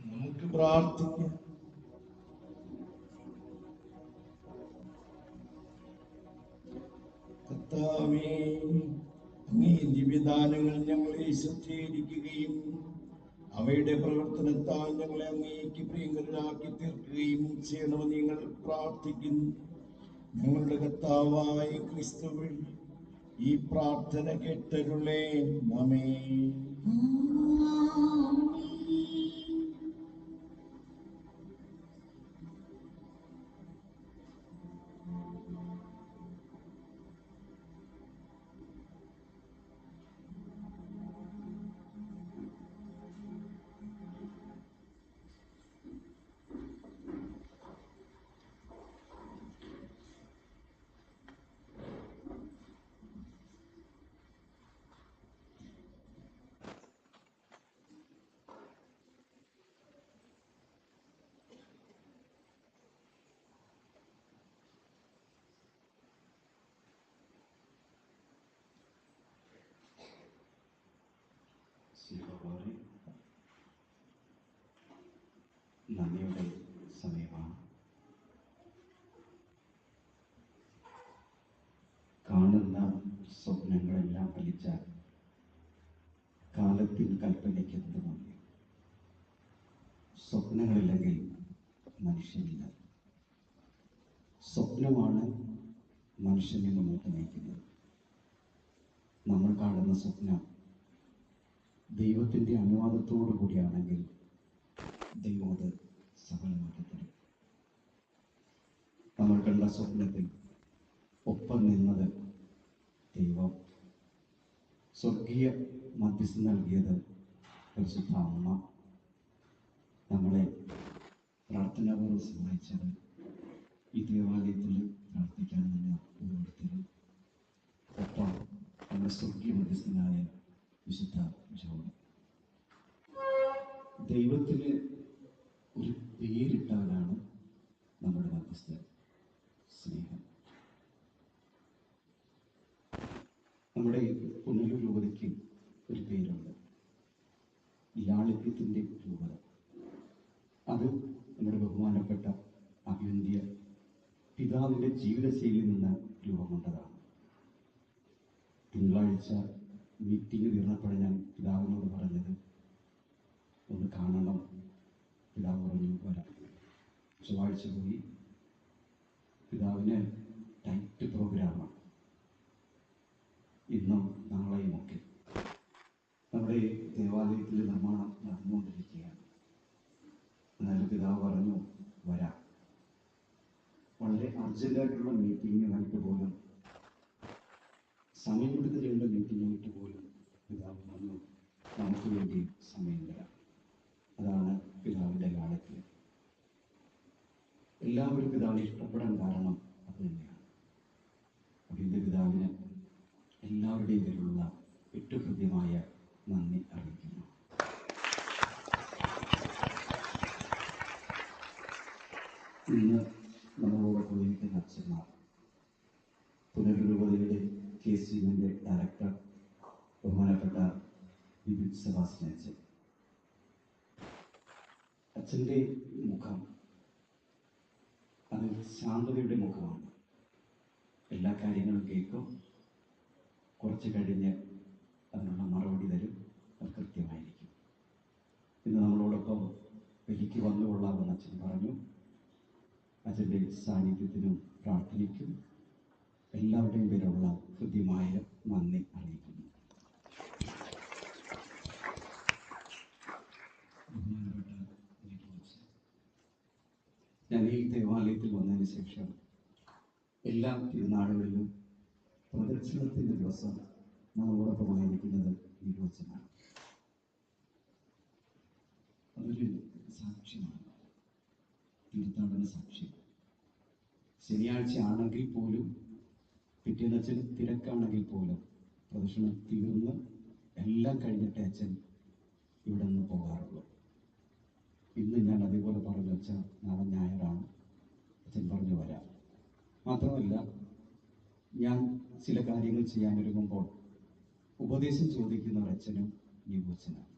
നമുക്ക് പ്രാർത്ഥിക്കാം. കർത്താവേ, അങ്ങേ ദിവ്യദാനങ്ങൾ ഞങ്ങളെ ശുദ്ധീകരിക്കുകയും അവയുടെ പ്രവർത്തനത്താൽ ഞങ്ങളെ അങ്ങേക്ക് പ്രിയങ്കരാക്കി തീർക്കുകയും ചെയ്യണമെന്ന് ഞങ്ങൾ പ്രാർത്ഥിക്കുന്നു. ഞങ്ങളുടെ കർത്താവായ ക്രിസ്തുവിൽ ഈ പ്രാർത്ഥന കേട്ടരുളേ. ആമേൻ. നന്ദിയുടെ സമയമാണ്. കാണുന്ന സ്വപ്നങ്ങളെല്ലാം ഫലിച്ച കാലത്തിന് കൽപ്പനയ്ക്ക് എന്ത് നന്ദി. സ്വപ്നങ്ങളില്ലെങ്കിൽ മനുഷ്യനില്ല. സ്വപ്നമാണ് മനുഷ്യനെ മുന്നോട്ട് നയിക്കുന്നത്. നമ്മൾ കാണുന്ന സ്വപ്നം ദൈവത്തിൻ്റെ അനുവാദത്തോടു കൂടിയാണെങ്കിൽ ദൈവം അത് സഫലമാക്കി തരും. നമ്മൾ കണ്ട സ്വപ്നത്തിൽ ഒപ്പം നിന്നത് ദൈവം. സ്വർഗീയ മധ്യസ്ഥം നൽകിയത് പരിശുദ്ധ അമ്മ. നമ്മളെ പ്രാർത്ഥനാപൂർവ്വം സഹായിച്ചത് ഈ ദേവാലയത്തിൽ പ്രാർത്ഥിക്കാൻ നിന്ന ഓരോരുത്തരും, ഒപ്പം നമ്മുടെ സ്വർഗീയ മധ്യസ്ഥനായ വിശുദ്ധ ജോൺ. ദൈവത്തിന് ഒരു പേരിട്ടാലാണ് നമ്മുടെ മധ്യസ്ഥ സ്നേഹം. നമ്മുടെ പുനലൂർ രൂപതയ്ക്ക് ഒരു പേരുണ്ട്, ലാളിത്യത്തിൻ്റെ രൂപത. അത് നമ്മുടെ ബഹുമാനപ്പെട്ട അഭിവന്ദ്യ പിതാവിൻ്റെ ജീവിതശൈലിയിൽ നിന്ന് രൂപം കൊണ്ടതാണ്. തിങ്കളാഴ്ച മീറ്റിംഗ് തീർന്നപ്പോൾ ഞാൻ പിതാവിനോട് പറഞ്ഞത് ഒന്ന് കാണണം. പിതാവ് പറഞ്ഞു വരാം. ചൊവ്വാഴ്ച പോയി. പിതാവിന് ടൈറ്റ് പ്രോഗ്രാമാണ് ഇന്നും നാളെയുമൊക്കെ. നമ്മുടെ ദേവാലയത്തിൽ നിർമ്മാണം നടന്നുകൊണ്ടിരിക്കുകയാണ്. എന്നാലും പിതാവ് പറഞ്ഞു വരാം. വളരെ അർജന്റായിട്ടുള്ള മീറ്റിങ്ങുമായിട്ട് പോലും, സമയമെടുത്തിട്ടുള്ള മീറ്റിങ്ങായിട്ട് പോലും പിതാവ് പറഞ്ഞു നമുക്ക് വേണ്ടി സമയം തരാം. അതാണ് പിതാവിൻ്റെ ലാളിത്യം. എല്ലാവരും പിതാവിനെ ഇഷ്ടപ്പെടാൻ കാരണം അത് തന്നെയാണ്. അതിൻ്റെ പിതാവിന് എല്ലാവരുടെയും പേരിലുള്ള ഏറ്റവും ഹൃദ്യമായ നന്ദി അറിയിക്കുന്നു. ഇന്ന് നമ്മളോട് പോയിരിക്കുന്ന അച്ഛന്മാർ, പുനരൂപതയുടെ KCMന്റെ ഡയറക്ടർ ബഹുമാനപ്പെട്ട ബിബിൻ സെബാസ്റ്റ്യൻ അച്ഛൻ. അച്ഛൻ്റെ മുഖം അത് ശാന്തതയുടെ മുഖമാണ്. എല്ലാ കാര്യങ്ങളും കേൾക്കും, കുറച്ച് കഴിഞ്ഞ് അതിനുള്ള മറുപടി തരും. അത് കൃത്യമായിരിക്കും. ഇന്ന് നമ്മളോടൊപ്പം എനിക്ക് വന്നുകൊള്ളാമെന്ന് അച്ഛൻ പറഞ്ഞു. അച്ഛൻ്റെ സാന്നിധ്യത്തിനും പ്രാർത്ഥനയ്ക്കും എല്ലാവരുടെയും പേരുള്ള ഹൃദ്യമായ നന്ദി അറിയിക്കുന്നു. ഞാൻ ഈ ദേവാലയത്തിൽ വന്നതിന് ശേഷം എല്ലാ തിരുനാളുകളിലും പ്രദക്ഷിണത്തിൻ്റെ ദിവസം നമ്മളോടൊപ്പമായിരിക്കുന്നത് നിരോധനാണ്. അതൊരു സാക്ഷ്യമാണ്, തീർത്ഥാടന സാക്ഷ്യം. ശനിയാഴ്ച ആണെങ്കിൽ പോലും, പിറ്റേന്ന് അച്ഛൻ തിരക്കാണെങ്കിൽ പോലും, പ്രദക്ഷിണം തീർന്ന് എല്ലാം കഴിഞ്ഞിട്ട് അച്ഛൻ ഇവിടെ നിന്ന് പോകാറുള്ളൂ. ഇന്ന് ഞാൻ അതേപോലെ പറഞ്ഞു, അച്ഛൻ നാളെ ഞായറാണ്, അച്ഛൻ പറഞ്ഞു വരാം. മാത്രമല്ല, ഞാൻ ചില കാര്യങ്ങൾ ചെയ്യാനൊരുങ്ങുമ്പോൾ ഉപദേശം ചോദിക്കുന്ന ഒരച്ഛനും നിബോധനാണ്.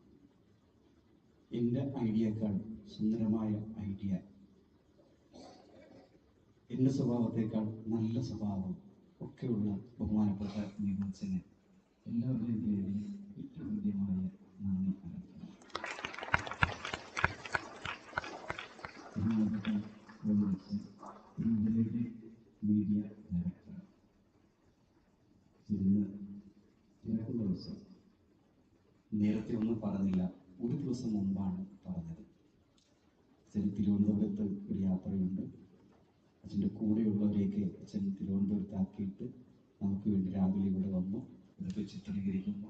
എൻ്റെ ഐഡിയേക്കാൾ സുന്ദരമായ ഐഡിയ, എൻ്റെ സ്വഭാവത്തേക്കാൾ നല്ല സ്വഭാവം ഒക്കെയുള്ള ബഹുമാനപ്പെട്ട നിബോധന് എല്ലാവരുടെയും പേരിൽ ഏറ്റവും ഹൃദ്യമായ നന്ദി അറിയിക്കുന്നു. ബഹുമാനപ്പെട്ട തിരുവനന്തപുരത്തെ മീഡിയ ഡയറക്ടർ. ഇന്ന് തിരക്കുള്ള ദിവസം, നേരത്തെ ഒന്നും പറഞ്ഞില്ല, ഒരു ദിവസം മുമ്പാണ് പറഞ്ഞത്. അച്ഛൻ തിരുവനന്തപുരത്ത് ഒരു യാത്രയുണ്ട്. അച്ഛൻ്റെ കൂടെയുള്ളവരെയൊക്കെ അച്ഛൻ തിരുവനന്തപുരത്താക്കിയിട്ട് നമുക്ക് വേണ്ടി രാവിലെ ഇവിടെ വന്നു. ഇതൊക്കെ ചിത്രീകരിക്കുന്നു.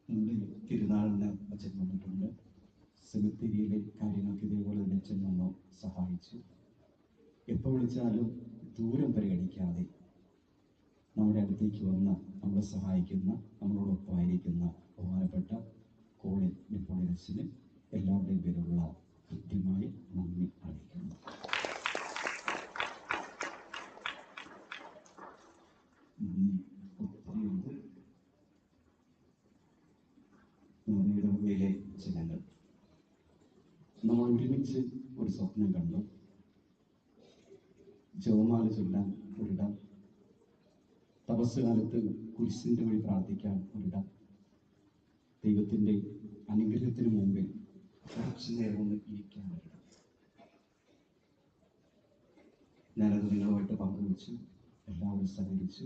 നമ്മുടെ തിരുനാളിന് അച്ഛൻ വന്നിട്ടുണ്ട്. സെമിത്തേരിയിലെ കാര്യങ്ങൾക്ക് ഇതേപോലെ തന്നെ അച്ഛൻ വന്നു സഹായിച്ചു. എപ്പോൾ വിളിച്ചാലും ദൂരം പരിഗണിക്കാതെ നമ്മുടെ അടുത്തേക്ക് വന്ന് നമ്മളെ സഹായിക്കുന്ന, നമ്മളോടൊപ്പമായിരിക്കുന്ന ബഹുമാനപ്പെട്ട കോളിൻ നെപ്പോളിയൻ അച്ഛന് എല്ലാവരുടെയും പേരുള്ള കൃത്യമായി നന്ദി അറിയിക്കുന്നു. ഒത്തിരിയുണ്ട്. നമ്മുടെ ഇടവകയിലെ ജനങ്ങൾ നമ്മൾ ഒരുമിച്ച് ഒരു സ്വപ്നം കണ്ടു. ജപമാല ചൊല്ലാൻ ഒരിടം, തപസ് കാലത്ത് കുരിശിൻ്റെ വഴി പ്രാർത്ഥിക്കാൻ ഒരിടം, ദൈവത്തിൻ്റെ അനുഗ്രഹത്തിന് മുമ്പിൽ കുറച്ചു നേരം ഒന്ന് ഇരിക്കാൻ ഒരിടം. ഞാനത് നിങ്ങളുമായിട്ട് പങ്കുവച്ചു. എല്ലാവരും സഹകരിച്ചു.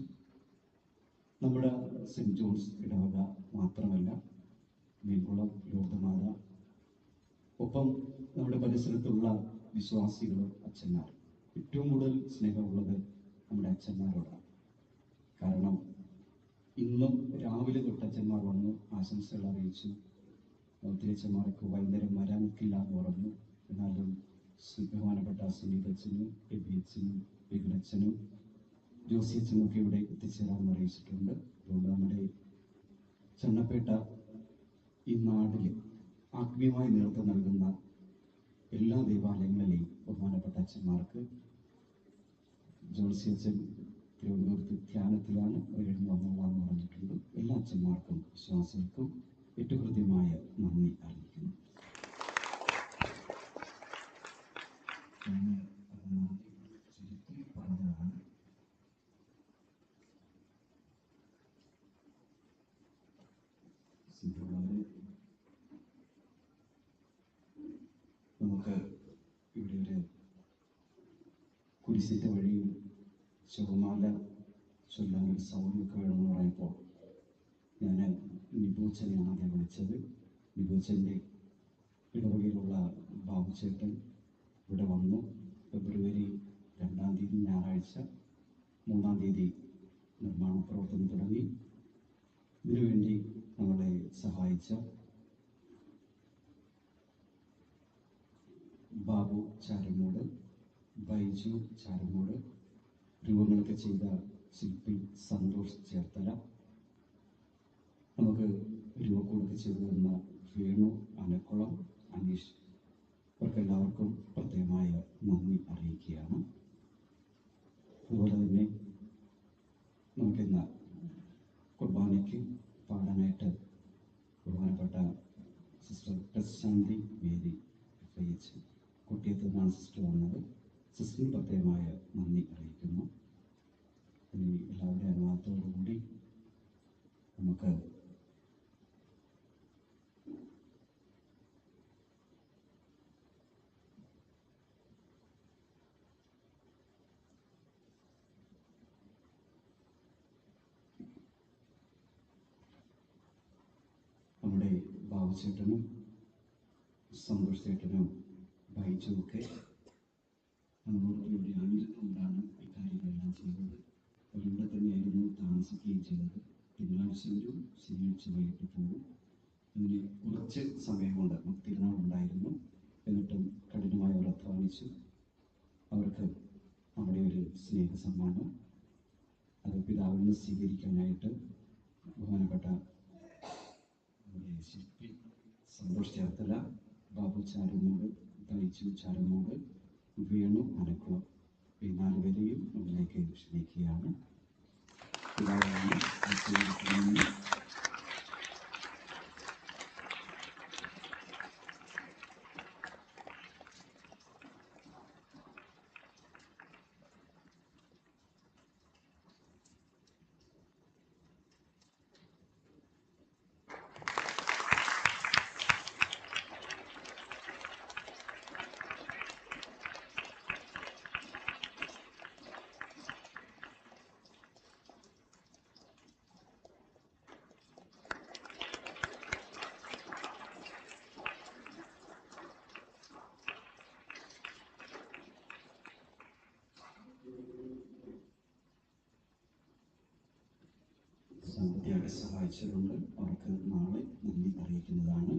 നമ്മുടെ സെൻറ് ജോൺസ് ഇടവക മാത്രമല്ല, മീൻകുളം ലോകമാത, ഒപ്പം നമ്മുടെ പരിസരത്തുള്ള വിശ്വാസികളും അച്ഛന്മാരും ഏറ്റവും കൂടുതൽ സ്നേഹമുള്ളത് നമ്മുടെ അച്ഛന്മാരോടാണ്. കാരണം ഇന്നും രാവിലെ തൊട്ട് അച്ഛന്മാർ വന്നു ആശംസകൾ അറിയിച്ചു. ഒത്തിരി അച്ഛന്മാർക്ക് വൈകുന്നേരം വരാനൊക്കില്ല എന്ന് പറഞ്ഞു. എന്നാലും ബഹുമാനപ്പെട്ട സുനീതച്ഛനും എബിയച്ഛനും വിപിനച്ഛനും ജോസിയച്ഛനും ഒക്കെ ഇവിടെ എത്തിച്ചേരാമെന്ന് അറിയിച്ചിട്ടുണ്ട്. അതുകൊണ്ട് നമ്മുടെ ചണ്ണപ്പേട്ട ഈ നാടിൽ ആത്മീയമായി നേതൃത്വം നൽകുന്ന എല്ലാ ദേവാലയങ്ങളിലെയും ബഹുമാനപ്പെട്ട അച്ഛന്മാർക്ക് ജോസിയച്ഛൻ തിരുവനന്തപുരത്ത് ധ്യാനത്തിലാണ് കഴിഞ്ഞ് വന്നോളാന്ന് പറഞ്ഞിട്ടുണ്ട്. എല്ലാ അച്ഛന്മാർക്കും വിശ്വാസികൾക്കും ഏറ്റവും ഹൃദ്യമായ നന്ദി അറിയിക്കുന്നു. ചുരുക്കി പറഞ്ഞതാണ്. നമുക്ക് ഇവിടെ ഒരു കുരിശിൻ്റെ വഴിയിൽ ശുഭമാല ചൊല്ലാനൊരു സൗകര്യമൊക്കെ വേണമെന്ന് പറയുമ്പോൾ ഞാൻ നിബൂച്ചനെയാണ് ആദ്യം വിളിച്ചത്. നിബൂച്ചൻ്റെ ഇടവകയിലുള്ള ബാബുചേട്ടൻ ഇവിടെ വന്നു. ഫെബ്രുവരി 2-ാം തീയതി ഞായറാഴ്ച 3-ാം തീയതി നിർമ്മാണ പ്രവർത്തനം തുടങ്ങി. ഇതിനുവേണ്ടി നമ്മളെ സഹായിച്ച ബാബു ചാരമൂട്, ബൈജു ചാരമൂട്, രൂപങ്ങളൊക്കെ ചെയ്ത ശില്പി സന്തോഷ് ചേർത്തല, നമുക്ക് രൂപക്കൂടൊക്കെ ചെയ്തു തന്ന വേണു അനക്കുളം, അനീഷ്, അവർക്കെല്ലാവർക്കും പ്രത്യേകമായ നന്ദി അറിയിക്കുകയാണ്. അതുപോലെ തന്നെ നമുക്കിന്ന് കുർബാനയ്ക്ക് പാടാനായിട്ട് ബഹുമാനപ്പെട്ട സിസ്റ്റർ പ്രശാന്തി വേദി FIH കുട്ടിയത്ത് നിന്നാണ് സിസ്റ്റർ വന്നത്. സിസ്റ്ററിന് പ്രത്യേകമായ നന്ദി അറിയിക്കുന്നു. ഇനി എല്ലാവരുടെ അനുവാദത്തോടുകൂടി നമുക്ക് നമ്മുടെ ബാബുചേട്ടനും സന്തോഷ് ചേട്ടനും ബൈജുമൊക്കെ നമ്മളോട് ഇവിടെ ആയിരുന്നുകൊണ്ടാണ് ഇക്കാര്യങ്ങളെല്ലാം ചെയ്തത്. അവരിവിടെ തന്നെയായിരുന്നു താമസിക്കുകയും ചെയ്തത്. തിങ്കളാഴ്ച വരും, ശനിയാഴ്ച വൈകിട്ട് പോകും. അങ്ങനെ കുറച്ച് സമയം കൊണ്ട് നമുക്ക് തിരുനാളുണ്ടായിരുന്നു. എന്നിട്ടും കഠിനമായി അവർ അധ്വാനിച്ചു. അവർക്ക് നമ്മുടെ ഒരു സ്നേഹ സമ്മാനം അത് പിതാവിൽ നിന്ന് സ്വീകരിക്കാനായിട്ട് ബഹുമാനപ്പെട്ട നമ്മുടെ ശില്പി സന്തോഷ് ചേർത്തല, ബാബു ചാരമൂട്, ബൈജു ചാരമൂട്, വേണു അനക്കുളം, ഈ 4 പേരെയും നമ്മിലേക്ക് ക്ഷണിക്കുകയാണ്. പിതാവാണ് സാമ്പത്തികമായി സഹായിച്ചതുകൊണ്ട് അവർക്ക് നാളെ നന്ദി അറിയിക്കുന്നതാണ്.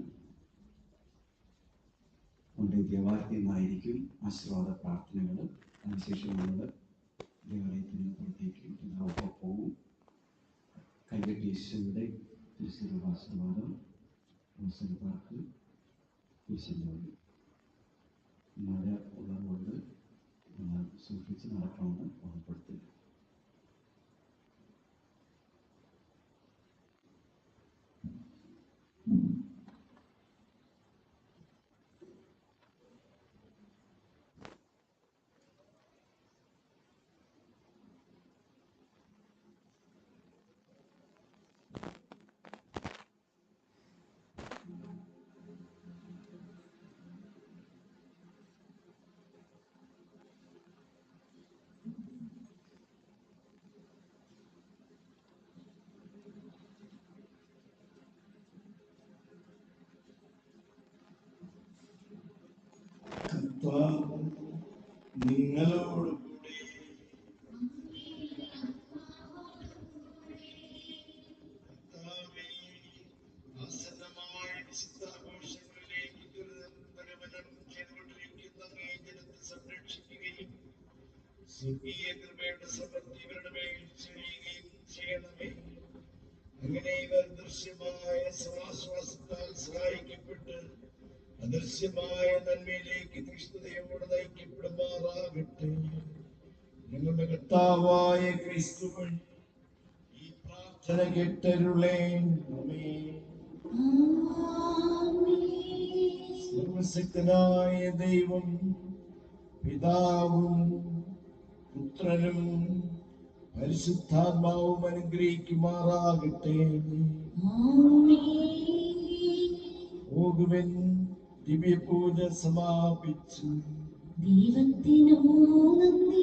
നമ്മുടെ ദേവാലയത്തിൽ നിന്നായിരിക്കും ആശീർവാദ പ്രാർത്ഥനകൾ. അതിനുശേഷം നമ്മൾ ദേവാലയത്തിന് പുറത്തേക്ക് പിതാവൊപ്പം പോകും. കൈകെട്ടി ഈശോയുടെ തിരുശരീര ആശീർവാദം പാർക്ക് കുരിശിൻ്റെ വഴി. മഴ ഉള്ളതുകൊണ്ട് സൂക്ഷിച്ച് നടക്കണമെന്ന് ഓർമ്മപ്പെടുത്തുക. നിങ്ങളോട് കൂടെ കർത്താവേ, ആസന്നമായ വിശുദ്ധാഘോഷങ്ങളിലേക്ക് ദുരിതം ചെയ്തുകൊണ്ടിരിക്കുന്ന അങ്ങേ ജനത്തെ സംരക്ഷിക്കുകയും സ്വർഗീയ കൃപയുടെ സമൃദ്ധി ഇവരുടെ മേൽ ചൊരിയുകയും ചെയ്യണമേ. അങ്ങനെ ഇവർ ദൃശ്യമായ സമാശ്വാസത്താൽ സഹായിക്കപ്പെട്ട് അദൃശ്യമായ നന്മയിലേക്ക് തീഷ്ണതയോടെ നയിക്കപ്പെടുമാറാകട്ടെ. ഞങ്ങളുടെ കർത്താവായ ക്രിസ്തു വഴി ഈ പ്രാർത്ഥന കേട്ടരുളേ. സർവശക്തനായ ദൈവം പിതാവും പുത്രനും പരിശുദ്ധാത്മാവും അനുഗ്രഹിക്കുമാറാകട്ടെ. പോകുവൻ, ദിവ്യപൂജ സമാപിച്ചു. ദൈവത്തിനു നന്ദി.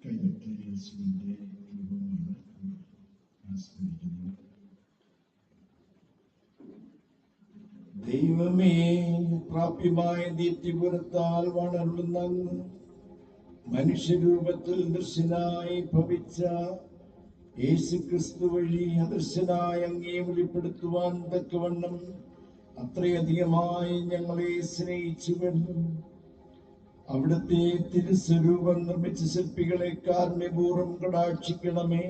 കൈവിട്ട യേശുവിന്റെ രൂപമാണ് ആസ്വദിക്കുന്നത്. ദൈവമേ, പ്രാപ്യമായ ദീപ്തിപുരത്താൽ വളർന്ന അങ്ങ് മനുഷ്യരൂപത്തിൽ ദൃശ്യനായി ഭവിച്ച യേശു ക്രിസ്തു വഴി അദൃശ്യനായ അങ്ങേ വെളിപ്പെടുത്തുവാൻ തക്കവണ്ണം അത്രയധികമായി ഞങ്ങളെ സ്നേഹിച്ചുവല്ലോ. അവിടുത്തെ തിരുസ്വരൂപം നിർമ്മിച്ച ശില്പികളെ കാരുണ്യപൂർവ്വം കടാക്ഷിക്കണമേ.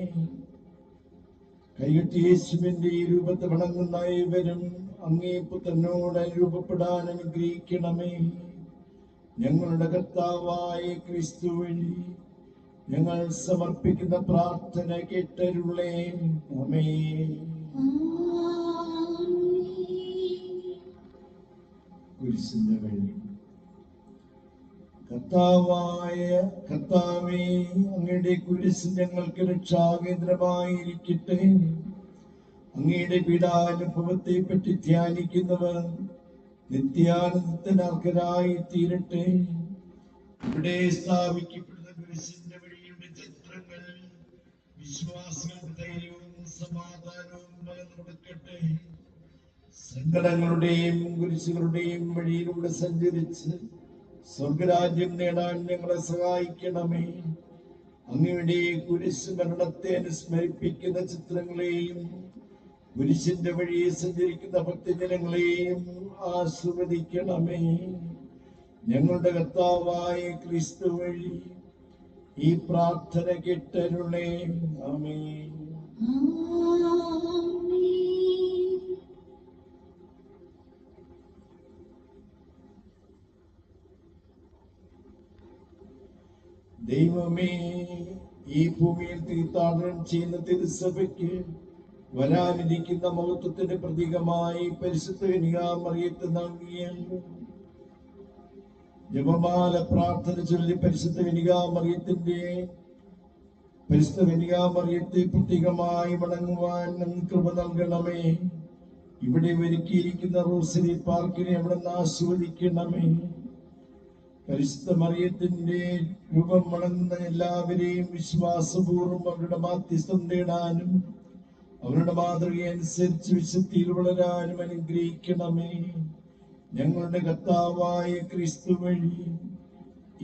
കൈകെട്ടി യേശുവിന്റെ ഈ രൂപത്തെ വണങ്ങുന്ന ഏവരും അങ്ങേ പുത്രനോട് രൂപപ്പെടാൻ അനുഗ്രഹിക്കണമേ. ഞങ്ങളുടെ കർത്താവായ ക്രിസ്തു വഴി ഞങ്ങൾ സമർപ്പിക്കുന്ന പ്രാർത്ഥന കേട്ടരുളേ. ആമേൻ. കുരിശിന്റെ വഴി. കർത്താവേ, അങ്ങയുടെ കുരിശ് ഞങ്ങൾക്ക് രക്ഷാകേന്ദ്രമായിരിക്കട്ടെ. അങ്ങയുടെ പീഡാനുഭവത്തെ പറ്റി ധ്യാനിക്കുന്നവർ നിത്യാനന്ദത്തിനർഹരായി തീരട്ടെ. ഇവിടെ സ്ഥാപിക്കപ്പെടുന്ന കുരിശിന്റെ വഴിയുടെ ചിത്രങ്ങൾ വിശ്വാസികൾക്ക് ധൈര്യവും സമാധാനവും പകർന്നു കൊടുക്കട്ടെ. സങ്കടങ്ങളുടെയും കുരിശുകളുടെയും വഴിയിലൂടെ സഞ്ചരിച്ച് സ്വർഗരാജ്യം നേടാൻ ഞങ്ങളെ സഹായിക്കണമേ. അങ്ങയുടെ കുരിശ് മരണത്തെ അനുസ്മരിപ്പിക്കുന്ന ചിത്രങ്ങളെയും കുരിശിന്റെ വഴിയെ സഞ്ചരിക്കുന്ന ഭക്തജനങ്ങളെയും ആസ്വദിക്കണമേ. ഞങ്ങളുടെ കർത്താവായ ക്രിസ്തു വഴി ഈ പ്രാർത്ഥന കേട്ടരുളേ. ആമേൻ. ദൈവമേ, ഈ ഭൂമിയിൽ തീർത്ഥാടനം ചെയ്യുന്ന തിരുസഭയ്ക്ക് വരാനിരിക്കുന്ന മഹത്വത്തിന്റെ പ്രതീകമായി പരിശുദ്ധ കന്യകാമറിയത്തെ നൽകിയല്ലോ. ജപമാല പ്രാർത്ഥന ചൊല്ലി പരിശുദ്ധ കന്യകാമറിയത്തെ പ്രത്യേകമായി വണങ്ങുവാൻ കൃപ നൽകണമേ. ഇവിടെ ഒരുക്കിയിരിക്കുന്ന റോസറി പാർക്കിനെ അവിടെ നിന്ന് ആസ്വദിക്കണമേ. പരിശുദ്ധ മറിയത്തിന്റെ രൂപം വണങ്ങുന്ന എല്ലാവരെയും വിശ്വാസപൂർവ്വം അവരുടെ മാധ്യസ്ഥം നേടാനും അവരുടെ മാതൃകയനുസരിച്ച് വിശുദ്ധിയിൽ വളരാനും അനുഗ്രഹിക്കണമേ. ഞങ്ങളുടെ കർത്താവായ ക്രിസ്തു വഴി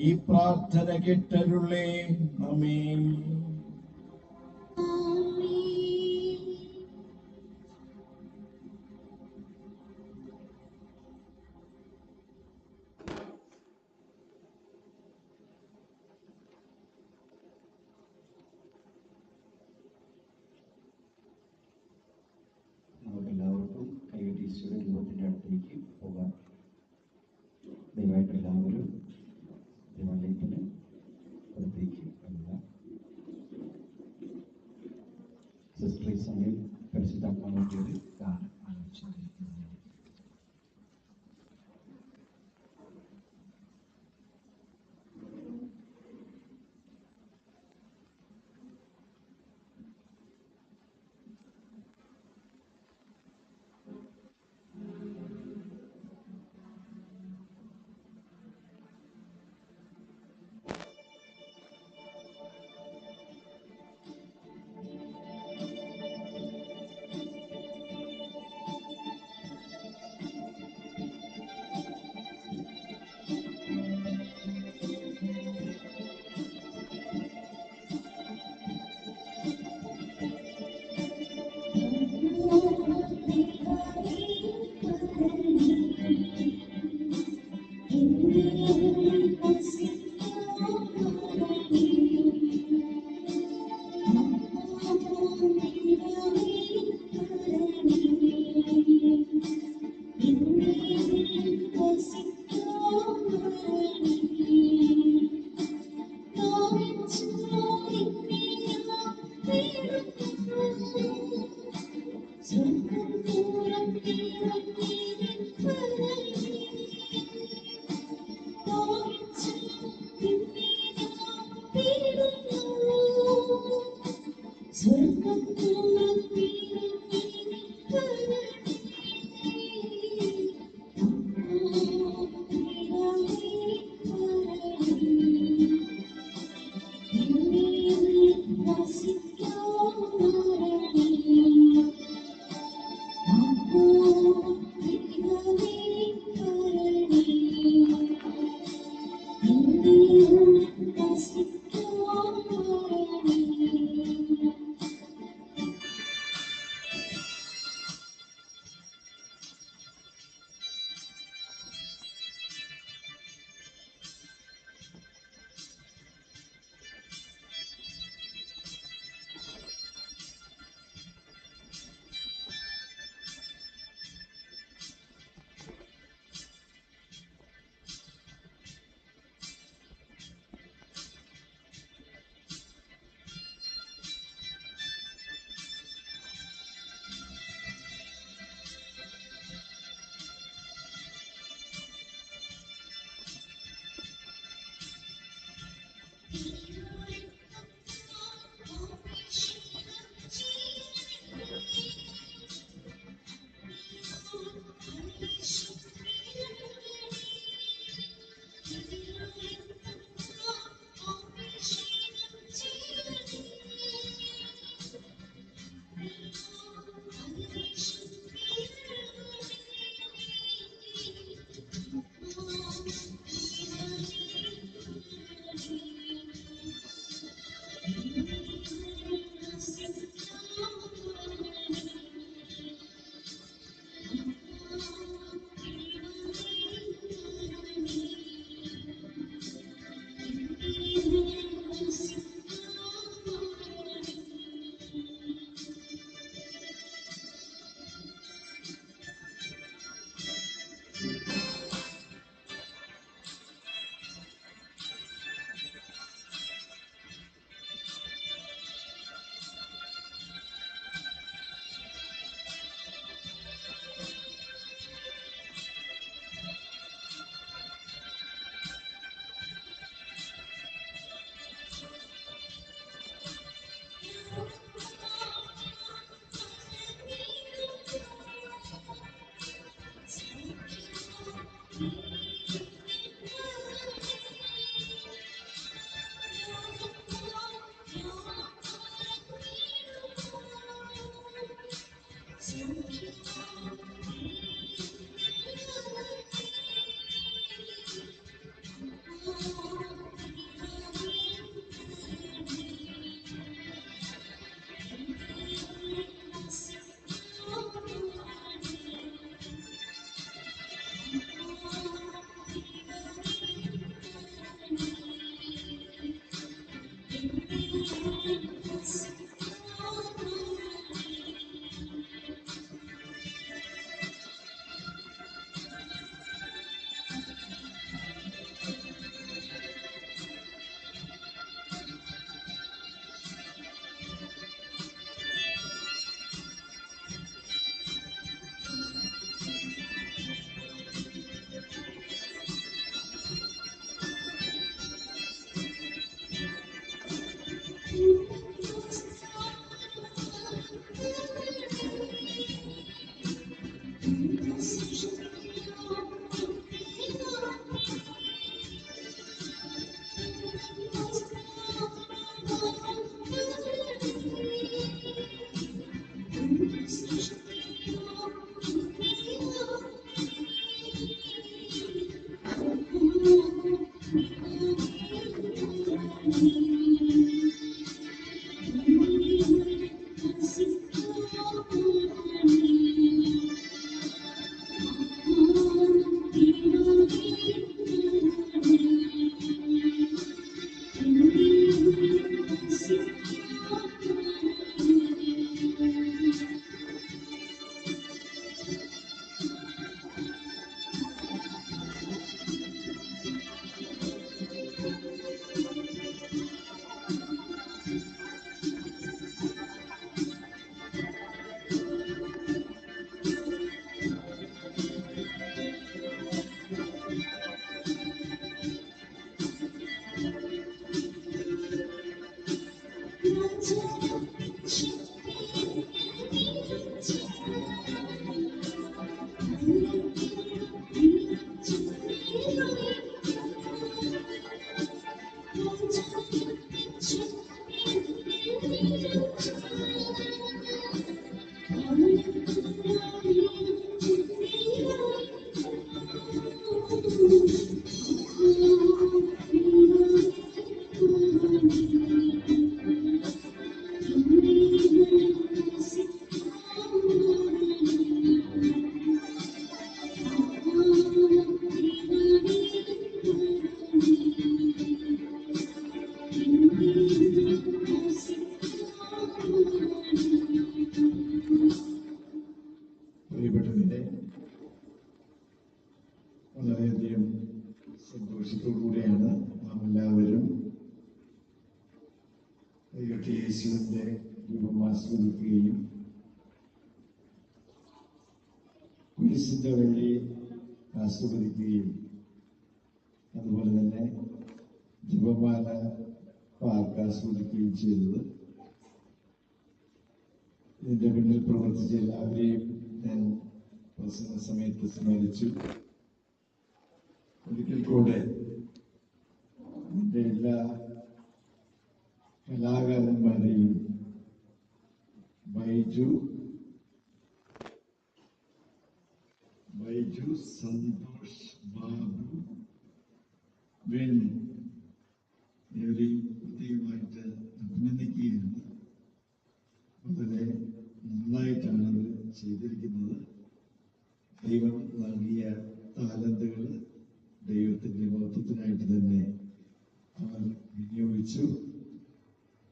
ഈ പ്രാർത്ഥന കേട്ടരുളേ. ആമേൻ. നമുക്കെല്ലാവർക്കും കൈകെട്ടി ഈശോയുടെ രൂപത്തിൻ്റെ അടുത്തേക്ക് പോകാം. ദയവായിട്ട് എല്ലാവരും ദേവാലയത്തിന് പുറത്തേക്ക് വരിക. സിസ്റ്റർ ഈ സമയം പരിശുദ്ധാത്മാവിന്റെ ഒരു ഗാനം ആലോചിച്ചുകൊണ്ടിരിക്കുന്നതാണ്. പ്രിയപ്പെട്ടവരെ, വളരെയധികം സന്തോഷത്തോടുകൂടിയാണ് നാം എല്ലാവരും വൈകിട്ട് യേശുവിൻ്റെ രൂപം ആസ്വദിക്കുകയും കുരിശിൻ്റെ വഴി ആസ്വദിക്കുകയും അതുപോലെ തന്നെ ജപമാല പാർക്ക് ആസ്വദിക്കുകയും ചെയ്തത്. ഇതിൻ്റെ പിന്നിൽ പ്രവർത്തിച്ച എല്ലാവരെയും ഞാൻ പ്രസംഗ സമയത്ത് സ്മരിച്ചു. ഒരിക്കൽ കൂടെ എൻ്റെ എല്ലാ കലാകാരന്മാരെയും ബൈജു, സന്തോഷ്, ബാബു, വേണു ഇവരെയും പ്രത്യേകമായിട്ട് അഭിനന്ദിക്കുകയാണ്. വളരെ നന്നായിട്ടാണ് അവർ ചെയ്തിരിക്കുന്നത്. ദൈവം നൽകിയ താലന്തുകൾ ദൈവത്തിൻ്റെ മഹത്വത്തിനായിട്ട് തന്നെ അവർ വിനിയോഗിച്ചു.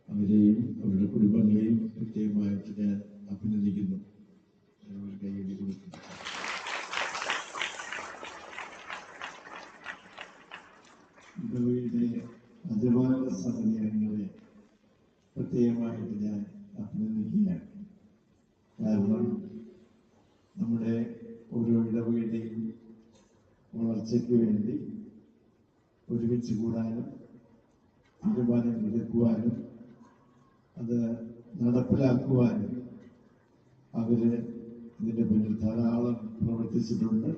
അവരെയും അവരുടെ കുടുംബങ്ങളെയും പ്രത്യേകമായിട്ട് ഞാൻ അഭിനന്ദിക്കുന്നു. ഒരു കൈയടി കൊടുക്കുന്നു. ഇടവയുടെ അധികാര സമിതി അംഗങ്ങളെ പ്രത്യേകമായിട്ട് ഞാൻ അഭിനന്ദിക്കുകയാണ്. കാരണം നമ്മുടെ ഓരോ ഇടവകയുടെയും വളർച്ചയ്ക്ക് വേണ്ടി ഒരുമിച്ച് കൂടാനും തീരുമാനങ്ങൾ എടുക്കുവാനും അത് നടപ്പിലാക്കുവാനും അവര് ഇതിന്റെ പിന്നിൽ ധാരാളം പ്രവർത്തിച്ചിട്ടുണ്ട്.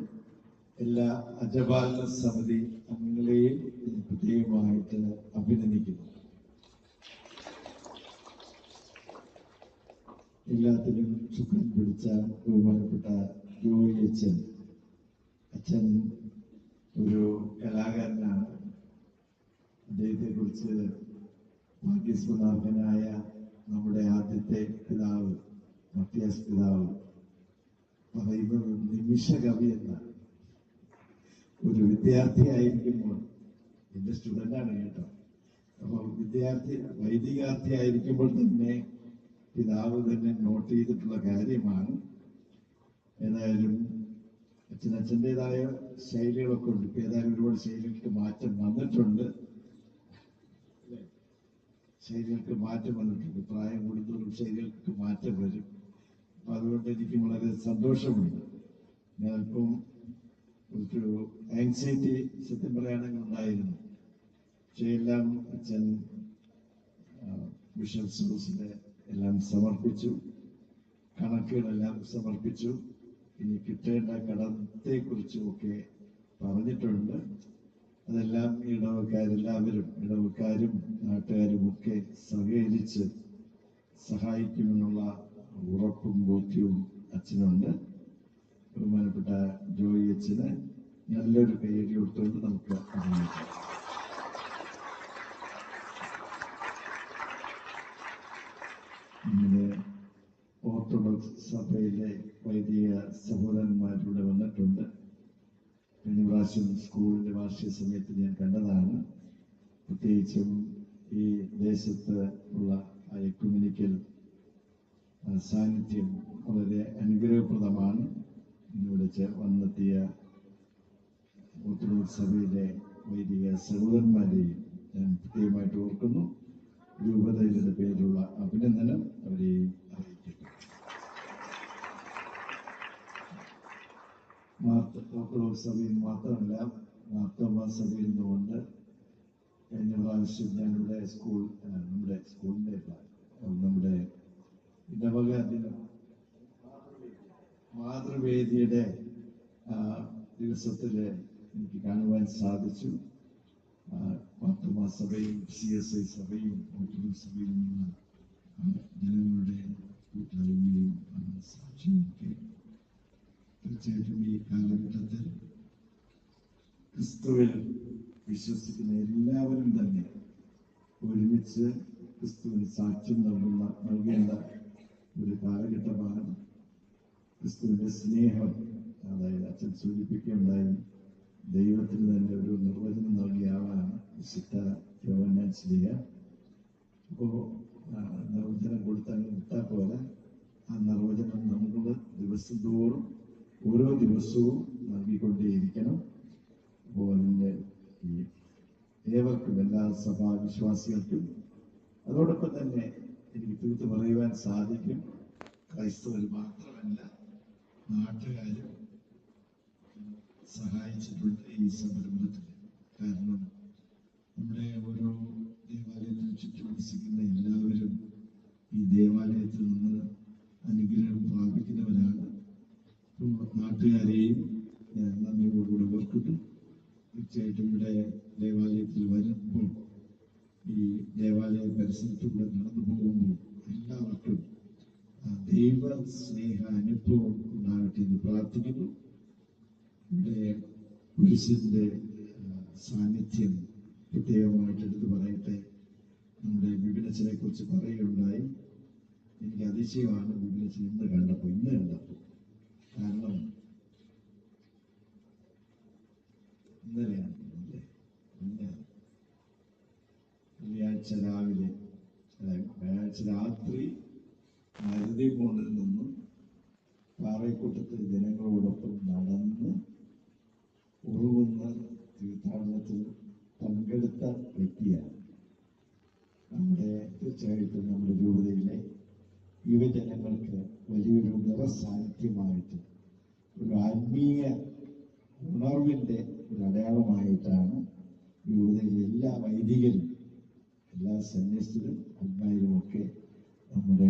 എല്ലാ അജപാലന സമിതി അംഗങ്ങളെയും പ്രത്യേകമായിട്ട് അഭിനന്ദിക്കുന്നു. എല്ലാത്തിനും ചുക്കാൻ പിടിച്ച ബഹുമാനപ്പെട്ട ജോയി അച്ഛൻ ഒരു കലാകാരനാണ്. അദ്ദേഹത്തെ കുറിച്ച് ഭാഗ്യസ്മനാർഹനായ നമ്മുടെ ആദ്യത്തെ പിതാവ് മത്തിയാസ് പിതാവ് പറയുന്നത് നിമിഷകവി എന്നാണ്. ഒരു വിദ്യാർത്ഥിയായിരിക്കുമ്പോൾ, എൻ്റെ സ്റ്റുഡൻ്റാണ് കേട്ടോ, അപ്പോൾ വൈദികാർത്ഥിയായിരിക്കുമ്പോൾ തന്നെ പിതാവ് തന്നെ നോട്ട് ചെയ്തിട്ടുള്ള കാര്യമാണ്. ഏതായാലും അച്ഛൻ്റെതായ ശൈലികളൊക്കെ ഉണ്ട്. ഇപ്പം ഏതായാലും ഒരുപാട് ശൈലികൾക്ക് മാറ്റം വന്നിട്ടുണ്ട്. പ്രായം കൂടുന്നതോറും ശൈലികൾക്ക് മാറ്റം വരും. അപ്പം അതുകൊണ്ട് എനിക്ക് വളരെ സന്തോഷമുണ്ട്. ഞാനിപ്പം ഒരു ആങ്സൈറ്റി സത്യം പറയുകയാണെങ്കിൽ ഉണ്ടായിരുന്നു. പക്ഷേ എല്ലാം അച്ഛൻ ബിഷപ്പ് സൂസിന് എല്ലാം സമർപ്പിച്ചു, കണക്കുകളെല്ലാം സമർപ്പിച്ചു. ഇനി കിട്ടേണ്ട കടത്തെക്കുറിച്ചും ഒക്കെ പറഞ്ഞിട്ടുണ്ട്. അതെല്ലാം ഇടവക്കാരും നാട്ടുകാരും ഒക്കെ സഹകരിച്ച് സഹായിക്കുമെന്നുള്ള ഉറപ്പും ബോധ്യവും അച്ഛനുണ്ട്. ബഹുമാനപ്പെട്ട ജോയി അച്ഛന് നല്ലൊരു കൈയടി കൊടുത്തുകൊണ്ട് നമുക്ക് അഭിനയിക്കാം. നമ്മുടെ ഓർത്തഡോക്സ് സഭയിലെ വൈദിക സഹോദരന്മാരിവിടെ വന്നിട്ടുണ്ട്. കഴിഞ്ഞ പ്രാവശ്യം സ്കൂളിൻ്റെ വാർഷിക സമയത്ത് ഞാൻ കണ്ടതാണ്. പ്രത്യേകിച്ചും ഈ ദേശത്ത് ഉള്ള എക്യുമെനിക്കൽ സാന്നിധ്യം വളരെ അനുഗ്രഹപ്രദമാണ്. ഇവിടെ വന്നെത്തിയ ഓർത്തഡോക്സ് സഭയിലെ വൈദിക സഹോദരന്മാരെയും ഞാൻ പ്രത്യേകമായിട്ട് ഓർക്കുന്നു. രൂപതയുടെ പേരിലുള്ള അഭിനന്ദനം അവരെയും അറിയിക്കുന്നു. ഓർത്തഡോക്സ് സഭയിൽ മാത്രമല്ല, മാർത്തോമാ സഭയിൽ നിന്നുകൊണ്ട് കഴിഞ്ഞ പ്രാവശ്യം ഞാനിവിടെ നമ്മുടെ ഇടവക ദിനം മാതൃവേദിയുടെ ദിവസത്തിൽ എനിക്ക് കാണുവാൻ സാധിച്ചു. മാർത്തോമാ സഭയും CSI സഭയും ഓർത്തഡോക്സ് സഭയിൽ നിന്ന് ജനങ്ങളുടെ കൂട്ടായ്മയും സാക്ഷിയും ഒക്കെ തീർച്ചയായിട്ടും ഈ കാലഘട്ടത്തിൽ ക്രിസ്തുവിൽ വിശ്വസിക്കുന്ന എല്ലാവരും തന്നെ ഒരുമിച്ച് ക്രിസ്തുവിന് സാക്ഷ്യം നൽകേണ്ട ഒരു കാലഘട്ടമാണ്. ക്രിസ്തുവിന്റെ സ്നേഹം, അതായത് അച്ഛൻ സൂചിപ്പിക്കുകയുണ്ടായി, ദൈവത്തിന് തന്നെ ഒരു നിർവചനം നൽകിയ ആളാണ് വിശുദ്ധ യോഹന്നാൻ ശ്ലീഹ. അപ്പോൾ നിർവചനം കൊടുത്താൽ വിട്ടാൽ പോലെ ആ നിർവചനം നമ്മൾ ദിവസം തോറും ഓരോ ദിവസവും നൽകിക്കൊണ്ടേയിരിക്കണം. അപ്പോൾ അതിൻ്റെ ഈ ഏവർക്കും, എല്ലാ സഭാവിശ്വാസികൾക്കും, അതോടൊപ്പം തന്നെ എനിക്ക് തീർത്ത് പറയുവാൻ സാധിക്കും, ക്രൈസ്തവർ മാത്രമല്ല നാട്ടുകാരും സഹായിച്ചിട്ടുണ്ട് ഈ സംരംഭത്തിൽ. കാരണം നമ്മുടെ ഓരോ ദേവാലയത്തിന് ചുറ്റും വസിക്കുന്ന എല്ലാവരും ഈ ദേവാലയത്തിൽ നിന്ന് അനുഗ്രഹം പ്രാപിക്കുന്നവരാണ്. നാട്ടുകാരെയും ഞാൻ നന്ദിയോടുകൂടി ഓർക്കുന്നു. തീർച്ചയായിട്ടും ഇവിടെ ദേവാലയത്തിൽ വരുമ്പോൾ, ഈ ദേവാലയ പരിസരത്തൂടെ നടന്നു പോകുമ്പോൾ എല്ലാവർക്കും ദൈവ സ്നേഹ അനുഭവം ഉണ്ടാകട്ടെ എന്ന് പ്രാർത്ഥിക്കുന്നു. ഇവിടെ കുരിശിന്റെ സാന്നിധ്യം പ്രത്യേകമായിട്ട് എടുത്തു പറയട്ടെ. നമ്മുടെ വിപിനച്ചനെ കുറിച്ച് പറയുകയുണ്ടായി. എനിക്ക് അതിശയമാണ് വിപിനച്ചൻ ഇന്ന് കണ്ടപ്പോൾ. കാരണം ഇന്നലെയാണ്, വെള്ളിയാഴ്ച രാവിലെ, വ്യാഴാഴ്ച രാത്രി മരുതി പോണ്ടിൽ നിന്നും പാറയക്കൂട്ടത്തിൽ ജനങ്ങളോടൊപ്പം നടന്ന് ഉറുകുന്ന തീർത്ഥാടനത്തിൽ പങ്കെടുത്ത വ്യക്തിയാണ്. തീർച്ചയായിട്ടും നമ്മുടെ രൂപതയിലെ യുവജനങ്ങൾക്ക് വലിയൊരു നിറസാന്നിധ്യമായിട്ട്, ഒരു ആത്മീയ ഉണർവിൻ്റെ ഒരു അടയാളമായിട്ടാണ് രൂപതയിലെ എല്ലാ വൈദികരും, എല്ലാ സന്യസ്തരും, അൽമാരും ഒക്കെ നമ്മുടെ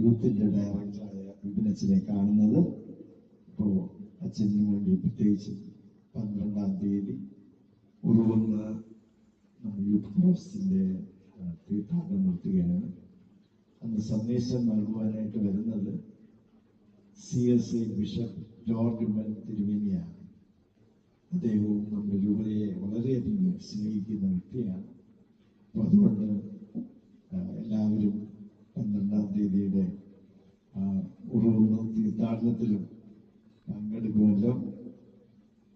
യൂത്തിൻ്റെ ഡയറക്ടറായ വിപിനച്ചനെ കാണുന്നത്. ഇപ്പോൾ അച്ഛന് വേണ്ടി പ്രത്യേകിച്ച് 12-ാം തീയതി ഉറുകുന്ന യൂത്ത് ക്രോസിൻ്റെ തീർത്ഥാടനം നടത്തുകയാണ്. അന്ന് സന്ദേശം നൽകുവാനായിട്ട് വരുന്നത് CSI ബിഷപ്പ് ജോർജ് ഉമ്മൻ തിരുമേനിയാണ്. അദ്ദേഹവും നമ്മുടെ രൂപതയെ വളരെയധികം സ്നേഹിക്കുന്ന വ്യക്തിയാണ്. അപ്പോൾ അതുകൊണ്ട് എല്ലാവരും 12-ാം തീയതിയുടെ ഉറുകുന്ന തീർത്ഥാടനത്തിലും പങ്കെടുക്കുമല്ലോ.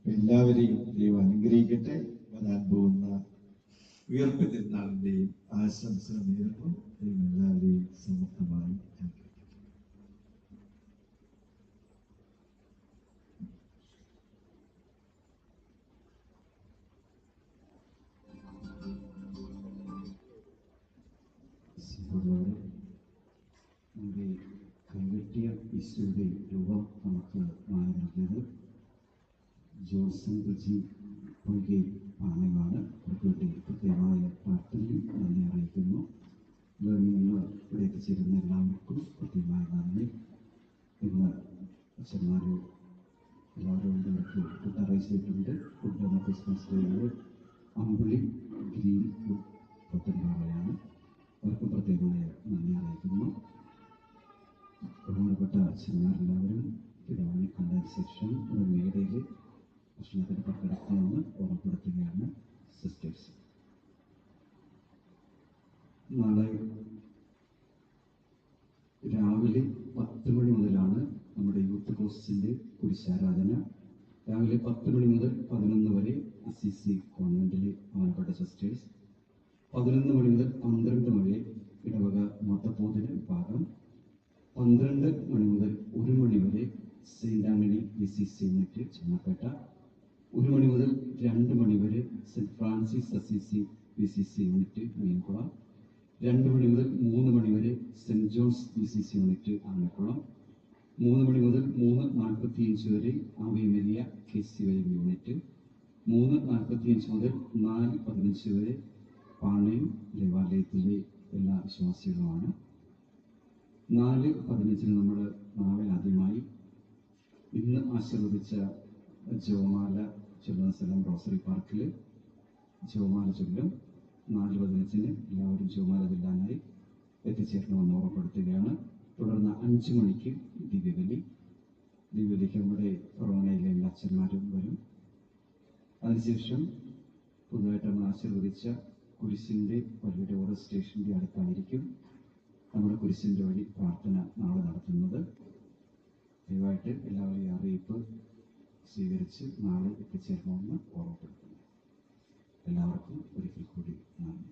എല്ലാവരെയും ദൈവം അനുഗ്രഹിക്കട്ടെ. വരാൻ പോകുന്ന ഉയർപ്പ് തിരുനാളിൻ്റെയും ആശംസ നേരുന്നു. ദൈവം എല്ലാവരെയും സമർത്ഥമായി അനുഗ്രഹിക്കട്ടെ. നമ്മുടെ കൈവെട്ടിയ ഈശോയുടെ രൂപം നമുക്ക് മാറി ജോസൻ രുചി പൊയ്കെ പാനമാണ്. അവർക്ക് പ്രത്യേകമായ പ്രാർത്ഥനയും നന്ദി അറിയിക്കുന്നു. നിന്ന് ഇവിടെ എത്തിച്ചേരുന്ന എല്ലാവർക്കും പ്രത്യേകമായ നന്ദി. ഇന്ന് അച്ഛന്മാർ എല്ലാവരും ഇവർക്ക് ഫുഡ് അറേഞ്ച് ചെയ്തിട്ടുണ്ട്. ഫുഡ് ക്രിസ്മസ് ഡേയിൽ അമ്പുളി ഗ്രീൻ ഫുഡ് പുത്തൻപാറയാണ്. അവർക്ക് പ്രത്യേകമായ നന്ദി അറിയിക്കുന്നു. ബഹുമാനപ്പെട്ട അച്ഛന്മാരെല്ലാവരും പിതാവിനെ കണ്ടതിന് ശേഷം ഒരു മേടയിൽ ഭക്ഷണത്തിന് പങ്കെടുക്കണമെന്ന് ഓർമ്മപ്പെടുത്തുകയാണ് സിസ്റ്റേഴ്സ്. നാളെ രാവിലെ 10 മണി മുതലാണ് നമ്മുടെ യൂത്ത് കോഴ്സിൻ്റെ കുരിശാരാധന. രാവിലെ 10 മണി മുതൽ 11 വരെ CC കോൺവെന്റിലെ ബഹുമാനപ്പെട്ട സിസ്റ്റേഴ്സ്. 11 മണി മുതൽ 12 വരെ ഇടവക മതബോധന വിഭാഗം. 12 മണി മുതൽ 1 മണി വരെ saint Antony VCC unit Changanapetta. 1 മണി മുതൽ 2 മണി വരെ saint Francis Assisi VCC unit Meenkulam. 2 മണി മുതൽ 3 മണി വരെ saint John's VCC unit Alappuzha. 3 മണി മുതൽ 3:45 വരെ ആവി മെലിയ KCY യൂണിറ്റ്. 3:45 മുതൽ 4:15 വരെ പാണയം ദേവാലയത്തിലെ എല്ലാ വിശ്വാസികളുമാണ്. 4:15 നമ്മൾ നാളെ ആദ്യമായി ഇന്ന് ആശീർവദിച്ച ജോമാല ചൊല്ലുന്ന സ്ഥലം റോസറി പാർക്കിൽ ജോമാല ചൊല്ലും. 4:15 എല്ലാവരും ജോമാല ചൊല്ലാനായി എത്തിച്ചേരണമെന്ന് ഓർമ്മപ്പെടുത്തുകയാണ്. തുടർന്ന് 5 മണിക്ക് ദിവ്യബലി. ദിവ്യബലിക്ക് നമ്മുടെ കൊറോണയിലെ എല്ലാ അച്ഛന്മാരും വരും. അതിനുശേഷം പുതുതായിട്ട് നമ്മൾ ആശീർവദിച്ച കുരിശിൻ്റെ വഴിയുടെ ഓരോ സ്റ്റേഷൻ്റെ അടുത്തായിരിക്കും നമ്മുടെ കുരിശിൻ്റെ വഴി പ്രാർത്ഥന നാളെ നടത്തുന്നത്. ദയവായിട്ട് എല്ലാവരെയും അറിയിപ്പ് സ്വീകരിച്ച് നാളെ എത്തിച്ചേരണമെന്ന് ഓർമ്മപ്പെടുത്തുന്നു. എല്ലാവർക്കും ഒരിക്കൽ കൂടി നന്ദി.